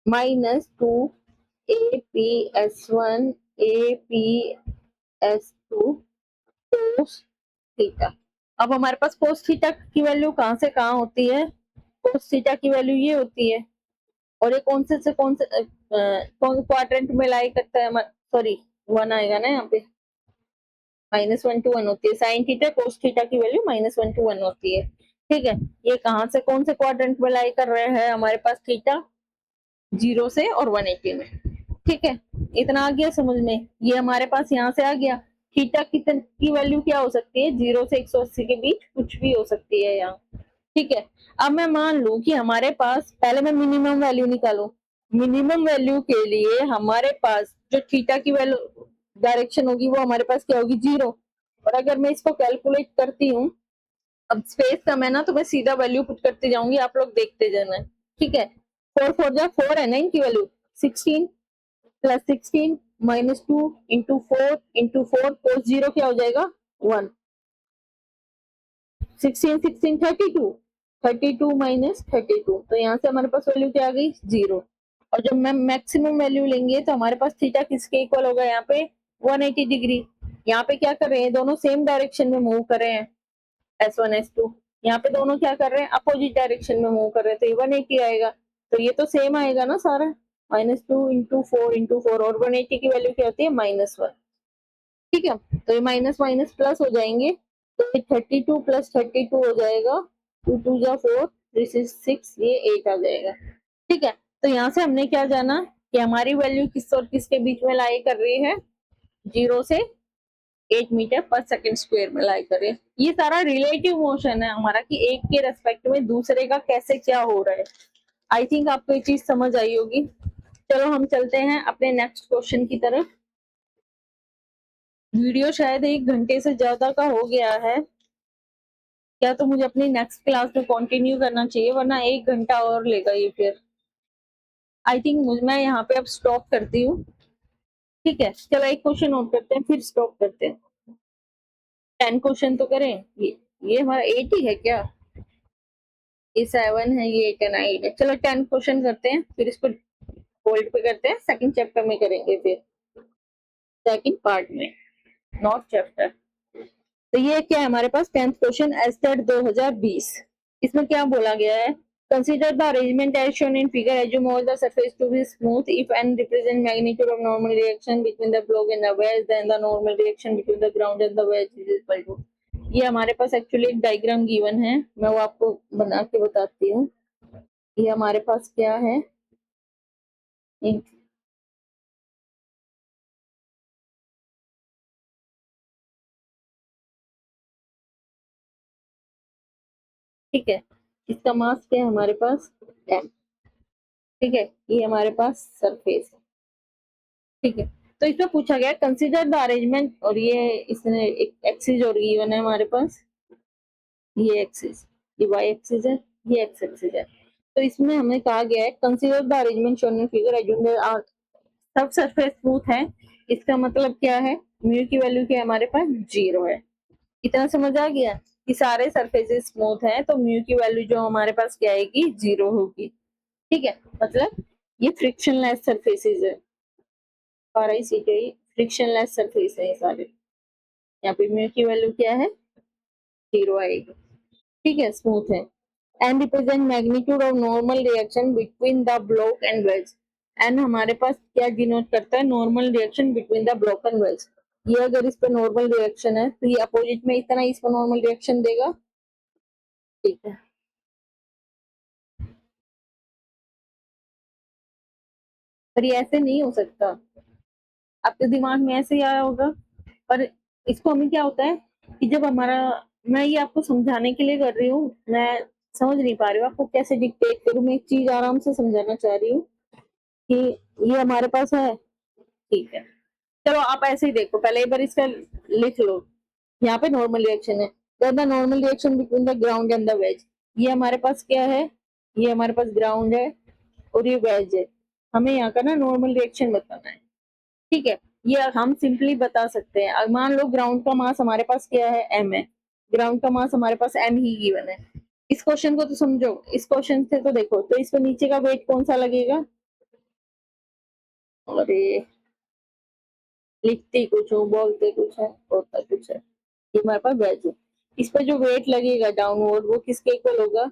minus 2 APS1 APS2 cos theta. अब हमारे पास कोस थीटा की वैल्यू कहां से कहां होती है, कोस थीटा की वैल्यू ये होती है, और ये कौन से कौन क्वाड्रेंट में लाई करता है, सॉरी 1 आएगा ना यहाँ पे, -1 to 1 होती है। साइन थीटा कोस थीटा की वैल्यू -1 to 1 होती है। ठीक है, ये कहां से कौन से क्वाड्रेंट में लाई कर रहे हैं हमारे पास थीटा, 0 से और 180 में। ठीक है, इतना आ गया समझ में? ये हमारे पास यहाँ से आ गया। थीटा की वैल्यू क्या हो सकती है, 0 से 180 के बीच कुछ भी हो सकती है यहाँ। ठीक है, अब मैं मान लू कि हमारे पास, पहले मैं मिनिमम वैल्यू निकालू। मिनिमम वैल्यू के लिए हमारे पास जो थीटा की वैल्यू डायरेक्शन होगी वो हमारे पास क्या होगी, 0। और अगर मैं इसको कैलकुलेट करती हूँ, अब स्पेस कम है ना तो मैं सीधा वैल्यू पुट करते जाऊंगी, आप लोग देखते जाना। ठीक है, 4 4 जा 4 है ना इनकी value, 16 plus 16 minus 2 into 4 into 4 कोस 0 क्या हो जाएगा, 1। 16 16 32, 32 माइनस 32, तो यहाँ से हमारे पास वैल्यू क्या आ गई, 0। और जब मैं मैक्सिमम वैल्यू लेंगे तो हमारे पास थीटा किसके इक्वल होगा, यहाँ पे 180 डिग्री। यहाँ पे क्या कर रहे हैं, दोनों सेम डायरेक्शन में मूव कर रहे हैं, S1 S2। यहाँ पे दोनों क्या कर रहे हैं, अपोजिट डायरेक्शन में मूव कर रहे हैं, तो ये 180 आएगा, तो ये तो सेम आएगा ना सारा, -2 इंटू 4 इंटू 4, और 180 की वैल्यू क्या होती है -1। ठीक है, तो ये माइनस माइनस प्लस हो जाएंगे, तो ये 32 प्लस 32 हो जाएगा, 2 2 जा 4, दिस इज 6, ये 8 आ जाएगा। ठीक है, तो यहाँ से हमने क्या जाना कि हमारी वैल्यू किस और किसके बीच में लाई कर रही है, 0 से 8 मीटर पर सेकंड स्क्वायर में लाई कर रही है। ये सारा रिलेटिव मोशन है हमारा कि एक के रेस्पेक्ट में दूसरे का कैसे क्या हो रहा है। आई थिंक आपको ये चीज समझ आई होगी। चलो हम चलते हैं अपने नेक्स्ट क्वेश्चन की तरफ। वीडियो शायद 1 घंटे से ज्यादा का हो गया है, क्या तो मुझे अपनी नेक्स्ट क्लास में कंटिन्यू करना चाहिए, वरना 1 घंटा और लेगा ये फिर। आई थिंक मैं यहाँ पे अब स्टॉप करती हूँ। ठीक है, चलो एक क्वेश्चन और करते हैं फिर स्टॉप करते हैं। 10 क्वेश्चन तो करें। ये हमारा 8 ही है क्या, ये 7 है, ये 8 है, 9 है। चलो 10 क्वेश्चन करते हैं, फिर इसको होल्ड पे करते हैं, सेकंड चैप्टर में करेंगे, फिर सेकंड पार्ट में, नॉट चैप्टर। तो ये क्या है हमारे पास 10th क्वेश्चन एस्टेट 2020। इसमें क्या बोला गया है, consider the arrangement as shown in figure, assume all the surface to be smooth if n represent magnitude of normal reaction between the block and the wedge, then the normal reaction between the ground and the wedge is equal to। ये हमारे पास actually एक diagram given है, मैं वो आपको बना के बताती हूँ। ये हमारे पास क्या है, ठीक है, इसका मास क्या है हमारे पास m। ठीक है, ये हमारे पास सरफेस। ठीक है, तो इसमें पूछा गया कंसीडर द अरेंजमेंट, और ये इसने एक एक्सिस और गिवन है हमारे पास, ये एक्सिस, ये y एक्सिस है, ये x एक्सिस है। तो इसमें हमें कहा गया है consider the arrangement shown in figure, assume सब सरफेस स्मूथ है। इसका मतलब क्या है, म्यू की वैल्यू क्या है हमारे पास 0 है। इतना समझ आ गया कि सारे सरफेसेस स्मूथ हैं, तो म्यू की वैल्यू जो हमारे पास क्या आएगी, 0 होगी। ठीक है, मतलब ये फ्रिक्शनलेस सरफेसेस है, फ्रिक्शनलेस सरफेस है ये सारे। यहाँ पे म्यू की वैल्यू क्या है, 0 आएगी। ठीक है, स्मूथ है। N represent magnitude of normal reaction between the block and wedge. N हमारे पास क्या डिनोट करता है, normal reaction between the block and wedge. ये अगर इस पे नॉर्मल रिएक्शन है तो ये अपोजिट में इतना इसको नॉर्मल रिएक्शन देगा। ठीक है, पर ये ऐसे नहीं हो सकता, आपके दिमाग में ऐसे ही आया होगा। पर इसको हमें क्या होता है कि जब हमारा, मैं ये आपको समझाने के लिए कर रही हूँ, मैं समझ नहीं पा रही हूँ आपको कैसे डिक्टेट करूँ, मैं एक चीज आराम से समझाना चाह रही हूँ कि ये हमारे पास है। ठीक है, चलो आप ऐसे ही देखो, पहले एक बार इसका लिख लो। यहाँ पे नॉर्मल रिएक्शन है, the normal reaction between the ground and the ways. ये हमारे पास क्या है, ये हमारे पास ग्राउंड है और ये वेज है। हमें यहाँ का ना नॉर्मल रिएक्शन बताना है। ठीक है, ये हम सिंपली बता सकते हैं। अब मान लो ग्राउंड का मास हमारे पास क्या है, m है, ग्राउंड का मास हमारे पास m ही गिवन है। इस क्वेश्चन को तो समझो, इस क्वेश्चन से तो देखो, तो इस पे नीचे का वेट कौन सा लगेगा, और ये लिखते कुछ हो बोलते कुछ है होता कुछ है, ये हमारे पास वेज है। इस पर जो वेट लगेगा डाउनवर्ड, वो किसके इक्वल होगा,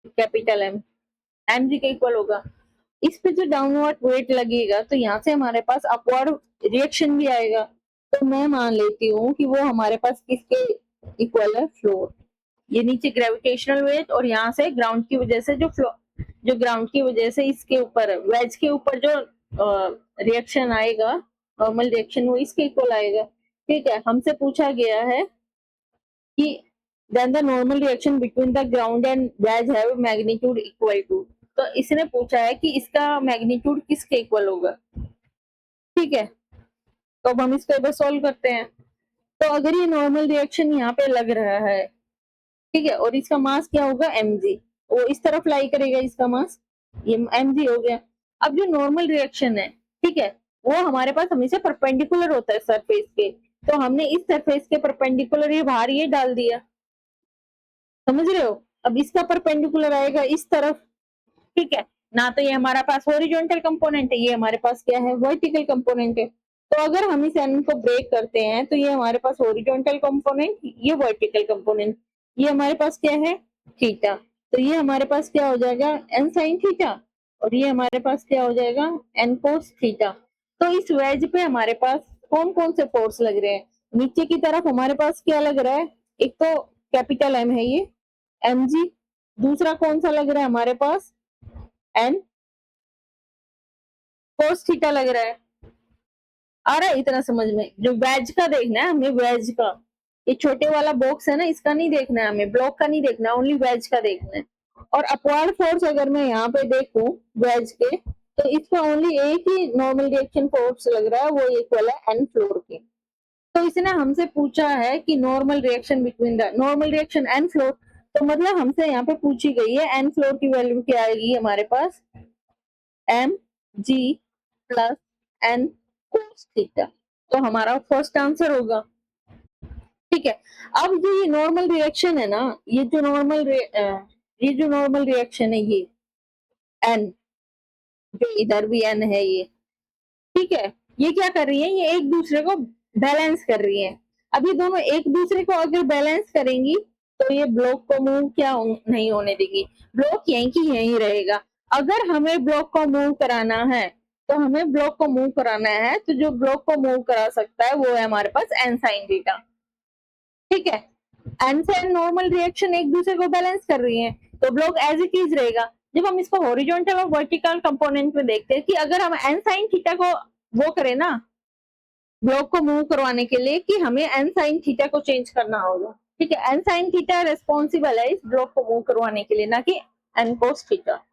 कैपिटल M, एम जी के इक्वल होगा। इस पे जो डाउनवर्ड वेट लगेगा तो यहाँ से हमारे पास अपवर्ड रिएक्शन भी आएगा, तो मैं मान लेती हूँ कि वो हमारे पास किसके इक्वल है, फ्लोर। ये नीचे ग्रेविटेशनल वेट, और यहाँ से ग्राउंड की वजह से जो ग्राउंड की वजह से इसके ऊपर वेज के ऊपर जो रिएक्शन आएगा, नॉर्मल रिएक्शन, वो इसके इक्वल आएगा। ठीक है, हमसे पूछा गया है कि then the normal reaction between the ground and wedge have magnitude equal to। तो इसने पूछा है कि इसका मैग्नीट्यूड किसके इक्वल होगा। ठीक है, तो अब हम इसको एक बार सॉल्व करते हैं। तो अगर ये नॉर्मल रिएक्शन यहाँ पे लग रहा है, ठीक है, और इसका मास क्या होगा mg, वो इस तरफ लाई करेगा, इसका मास ये mg हो गया। अब जो नॉर्मल रिएक्शन है, ठीक है, वो हमारे पास हमेशा परपेंडिकुलर होता है सरफेस के, तो हमने इस सरफेस के परपेंडिकुलर ये बाहर ये डाल दिया, समझ रहे हो। अब इसका परपेंडिकुलर आएगा इस तरफ। ठीक है ना, तो ये हमारा पास हॉरिजॉन्टल कंपोनेंट है, ये हमारे पास क्या है, वर्टिकल कंपोनेंट है। तो अगर हम इस एन को ब्रेक करते हैं तो ये हमारे पास हॉरिजॉन्टल कंपोनेंट, ये वर्टिकल कंपोनेंट, ये हमारे पास क्या है थीटा, तो ये हमारे पास क्या हो जाएगा एन साइन थीटा, और ये हमारे पास क्या हो जाएगा एन कोस थीटा। तो इस वेज पे हमारे पास कौन कौन से फोर्स लग रहे हैं, नीचे की तरफ हमारे पास क्या लग रहा है, एक तो कैपिटल एम है ये एम जी, दूसरा कौन सा लग रहा है हमारे पास एन कोस थीटा लग रहा है। आ रहा है इतना समझ में, जो वेज का देखना है हमें, वेज का, ये छोटे वाला बॉक्स है ना इसका नहीं देखना है हमें, ब्लॉक का नहीं देखना, ओनली वेज का देखना है। और अपवर्ड फोर्स अगर मैं यहाँ पे देखूं वेज के, तो इसका ओनली एक ही नॉर्मल रिएक्शन फोर्स लग रहा है, वो इक्वल है एन फ्लोर के। तो इसने हमसे पूछा है कि normal reaction between the normal reaction and floor, तो मतलब हमसे यहाँ पे पूछी गई है एन फ्लोर की वैल्यू क्या आएगी हमारे पास M G plus N cos theta, तो हमारा फर्स्ट आंसर होगा। ठीक है, अब ये नॉर्मल रिएक्शन है ना, ये जो नॉर्मल रिएक्शन है ये एन, जो इधर भी एन है ये, ठीक है, ये क्या कर रही है, ये एक दूसरे को बैलेंस कर रही है। अब ये दोनों एक दूसरे को अगर बैलेंस करेंगी तो ये ब्लॉक को मूव क्या नहीं होने देगी, ब्लॉक यहीं की यहीं रहेगा। अगर हमें ब्लॉक को मूव कराना है, तो हमें ब्लॉक को मूव कराना है, तो जो ब्लॉक को मूव करा सकता है वो है हमारे पास एन साइन थीटा। ठीक है, एन से एन नॉर्मल रिएक्शन एक दूसरे को बैलेंस कर रही है, तो ब्लॉक एज इट इज रहेगा। जब हम इसको हॉरिजॉन्टल और वर्टिकल कंपोनेंट में देखते हैं कि अगर हम एन साइन थीटा को वो करें ना, ब्लॉक को मूव करवाने के लिए, कि हमें एन साइन थीटा को चेंज करना होगा। ठीक है, एन साइन थीटा रेस्पॉन्सिबल है इस ब्लॉक को मूव करवाने के लिए, ना कि N cos theta.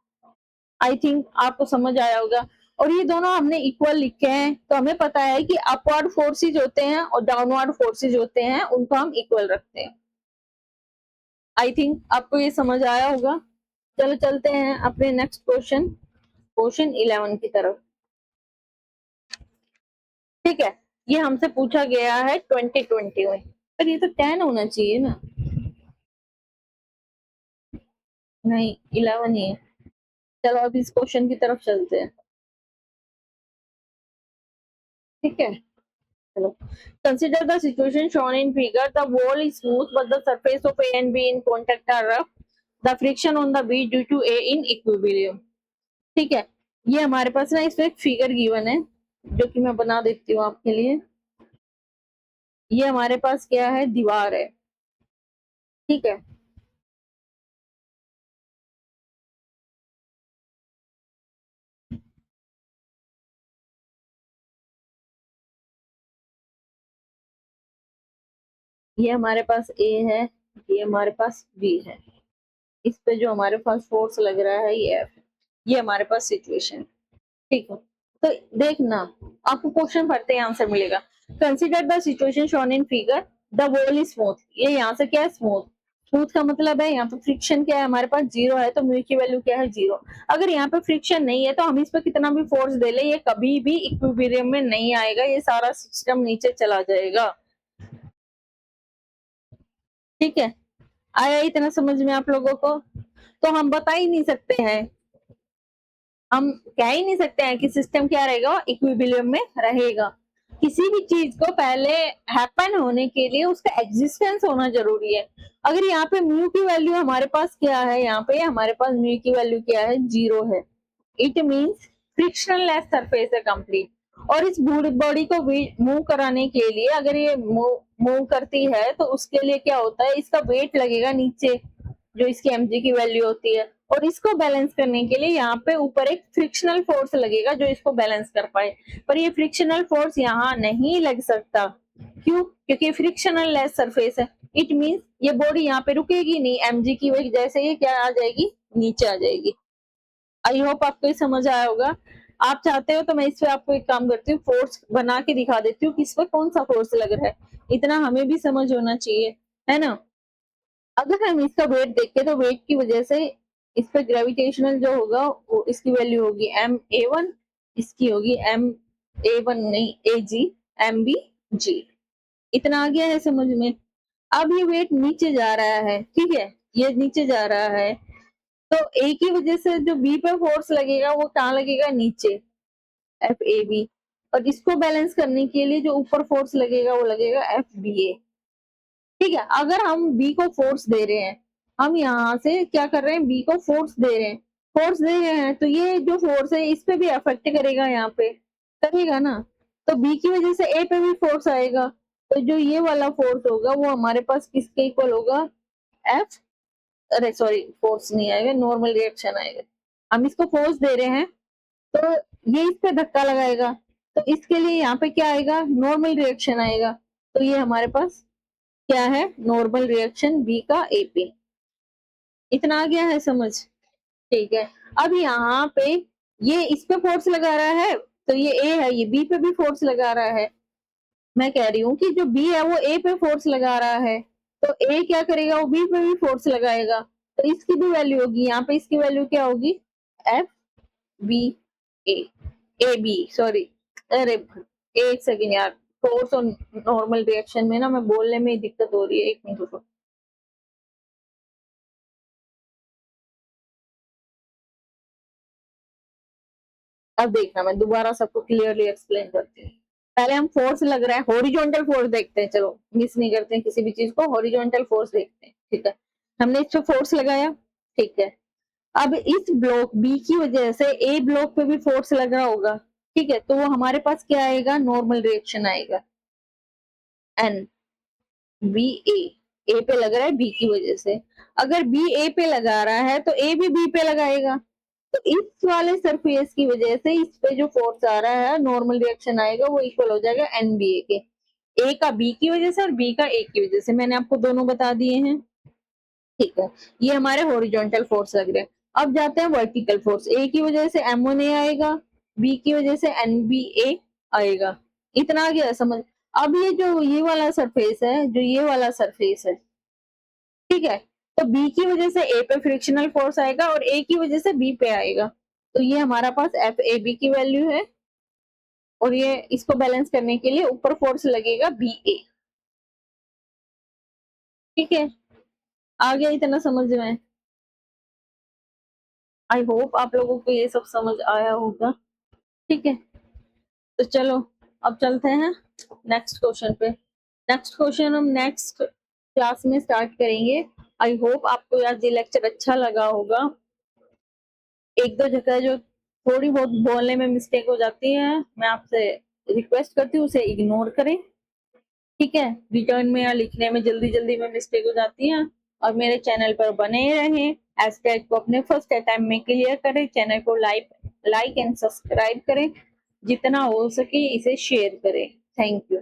I think आपको समझ आया होगा। और ये दोनों हमने इक्वल लिखे हैं, तो हमें पता है कि अपवर्ड फोर्सेज होते हैं और डाउनवर्ड फोर्सेज होते हैं, उनको हम इक्वल रखते हैं। आई थिंक आपको ये समझ आया होगा। चलो चलते हैं अपने नेक्स्ट क्वेश्चन, क्वेश्चन 11 की तरफ। ठीक है, ये हमसे पूछा गया है 2020 में, पर ये तो 10 होना चाहिए ना, नहीं 11 ही है। चलो अब इस क्वेश्चन की तरफ चलते हैं। ठीक है, चलो, consider the situation shown in figure, the wall is smooth but the surface of A and B in contact are rough, the friction on the B due to A in equilibrium. ठीक है, ये हमारे पास ना इसमें एक figure given है, जो कि मैं बना देती हूँ आपके लिए। ये हमारे पास क्या है, दीवार है। ठीक है, ये हमारे पास ए है, ये हमारे पास बी है, इस पे जो हमारे पास फोर्स लग रहा है ये एफ, ये हमारे पास सिचुएशन। ठीक है, तो देखना, आपको क्वेश्चन पढ़ते ही आंसर मिलेगा। Consider the situation shown in figure, the wall is smooth, ये यहाँ से क्या है स्मूथ, स्मूथ का मतलब है यहाँ पे फ्रिक्शन क्या है हमारे पास जीरो है, तो म्यू की वैल्यू क्या है जीरो। अगर यहाँ पे फ्रिक्शन नहीं है तो हम इस पे कितना भी फोर्स दे ले, ये कभी भी इक्विलिब्रियम में नहीं आएगा, ये सारा सिस्टम नीचे चला जाएगा। ठीक है, आया इतना समझ में आप लोगों को। तो हम बता ही नहीं सकते हैं, हम कह ही नहीं सकते हैं कि सिस्टम क्या रहेगा, इक्विलिब्रियम में रहेगा। किसी भी चीज को पहले हैपन होने के लिए उसका एग्जिस्टेंस होना जरूरी है। अगर यहाँ पे म्यू की वैल्यू हमारे पास क्या है, यहाँ पे हमारे पास म्यू की वैल्यू क्या है, जीरो है, इट मींस फ्रिक्शनलेस सरफेस है कंप्लीट। और इस बॉडी को मूव कराने के लिए, अगर ये मूव करती है तो उसके लिए क्या होता है, इसका वेट लगेगा नीचे, जो इसकी mg की वैल्यू होती है, और इसको बैलेंस करने के लिए यहाँ पे ऊपर एक फ्रिक्शनल फोर्स लगेगा जो इसको बैलेंस कर पाए। पर ये फ्रिक्शनल फोर्स यहाँ नहीं लग सकता, क्यों, क्योंकि फ्रिक्शनल लेस सरफेस है, इट मींस ये बॉडी यहाँ पे रुकेगी नहीं, mg की वजह से ये क्या आ जाएगी, नीचे आ जाएगी। आई होप आपको ये समझ आया होगा। आप चाहते हो तो मैं इस पे आपको एक काम करती हूँ, फोर्स बना के दिखा देती हूँ किस पे कौन सा फोर्स लग रहा है, इतना हमें भी समझ होना चाहिए, है ना। अगर हम इसका वेट देखें तो वेट की वजह से इस पे ग्रेविटेशनल जो होगा वो इसकी वैल्यू होगी एम ए वन, इसकी होगी एम ए वन नहीं ए जी, एम बी जी। इतना आ गया है समझ में। अब ये वेट नीचे जा रहा है, ठीक है, ये नीचे जा रहा है, तो ए की वजह से जो बी पे फोर्स लगेगा वो कहाँ लगेगा, नीचे, एफ ए बी। और इसको बैलेंस करने के लिए जो ऊपर फोर्स लगेगा वो लगेगा FBA। ठीक है, अगर हम बी को फोर्स दे रहे हैं, हम यहाँ से क्या कर रहे हैं, बी को फोर्स दे रहे हैं, फोर्स दे रहे हैं तो ये जो फोर्स है इस पे भी अफेक्ट करेगा, यहाँ पे करेगा ना। तो बी की वजह से ए पे भी फोर्स आएगा, तो जो ये वाला फोर्स होगा वो हमारे पास किसके इक्वल होगा, एफ, अरे सॉरी फोर्स नहीं आएगा, नॉर्मल रिएक्शन आएगा। हम इसको फोर्स दे रहे हैं तो ये इस पे धक्का लगाएगा, तो इसके लिए यहाँ पे क्या आएगा, नॉर्मल रिएक्शन आएगा। तो ये हमारे पास क्या है, नॉर्मल रिएक्शन बी का ए पे। इतना आ गया है समझ, ठीक है। अब यहाँ पे ये इस पे फोर्स लगा रहा है, तो ये ए है, ये बी पे भी फोर्स लगा रहा है। मैं कह रही हूँ कि जो बी है वो ए पे फोर्स लगा रहा है, तो ए क्या करेगा, वो बी पे भी फोर्स लगाएगा, तो इसकी भी वैल्यू होगी, यहाँ पे इसकी वैल्यू क्या होगी, F B A, A B sorry, अरे एक सेकेंड यार, फोर्स और नॉर्मल रिएक्शन में ना मैं बोलने में दिक्कत हो रही है, एक मिनट रुको। अब देखना मैं दोबारा सबको क्लियरली एक्सप्लेन करती हूँ। पहले हम फोर्स लग रहा है, हॉरिजॉन्टल फोर्स देखते हैं, चलो मिस नहीं करते हैं किसी भी चीज को, हॉरिजॉन्टल फोर्स देखते हैं, ठीक है। हमने इस पे फोर्स लगाया, ठीक है। अब इस ब्लॉक बी की वजह से ए ब्लॉक पे भी फोर्स लग रहा होगा, ठीक है, तो वो हमारे पास क्या आएगा, नॉर्मल रिएक्शन आएगा, एन बी ए पे लग रहा है बी की वजह से। अगर बी ए पे लगा रहा है तो ए भी बी पे लगाएगा, तो इस वाले सरफेस की वजह से इस पे जो फोर्स आ रहा है, नॉर्मल रिएक्शन आएगा, वो इक्वल हो जाएगा एनबीए के, ए का बी की वजह से और बी का ए की वजह से। मैंने आपको दोनों बता दिए हैं, ठीक है। ये हमारे हॉरिजॉन्टल फोर्स लग रहे हैं। अब जाते हैं वर्टिकल फोर्स, ए की वजह से M1A आएगा, बी की वजह से NBA आएगा। इतना आ गया समझ। अब ये जो ये वाला सरफेस है, जो ये वाला सरफेस है, ठीक है, तो बी की वजह से ए पे फ्रिक्शनल फोर्स आएगा और ए की वजह से बी पे आएगा, तो ये हमारा पास एफ ए बी की वैल्यू है, और ये इसको बैलेंस करने के लिए ऊपर फोर्स लगेगा बी ए, ठीक है। आ गया इतना समझ में, आई होप आप लोगों को ये सब समझ आया होगा, ठीक है। तो चलो अब चलते हैं नेक्स्ट क्वेश्चन पे। नेक्स्ट क्वेश्चन हम नेक्स्ट क्लास में स्टार्ट करेंगे। आई होप आपको आज ये लेक्चर अच्छा लगा होगा। एक दो जगह जो थोड़ी बहुत बोलने में मिस्टेक हो जाती है, मैं आपसे रिक्वेस्ट करती हूँ उसे इग्नोर करें, ठीक है। रिटर्न में या लिखने में जल्दी जल्दी में मिस्टेक हो जाती है, और मेरे चैनल पर बने रहें, एस्टेट को अपने फर्स्ट टाइम में क्लियर करें, चैनल को लाइक एंड सब्सक्राइब करें, जितना हो सके इसे शेयर करें। Thank you.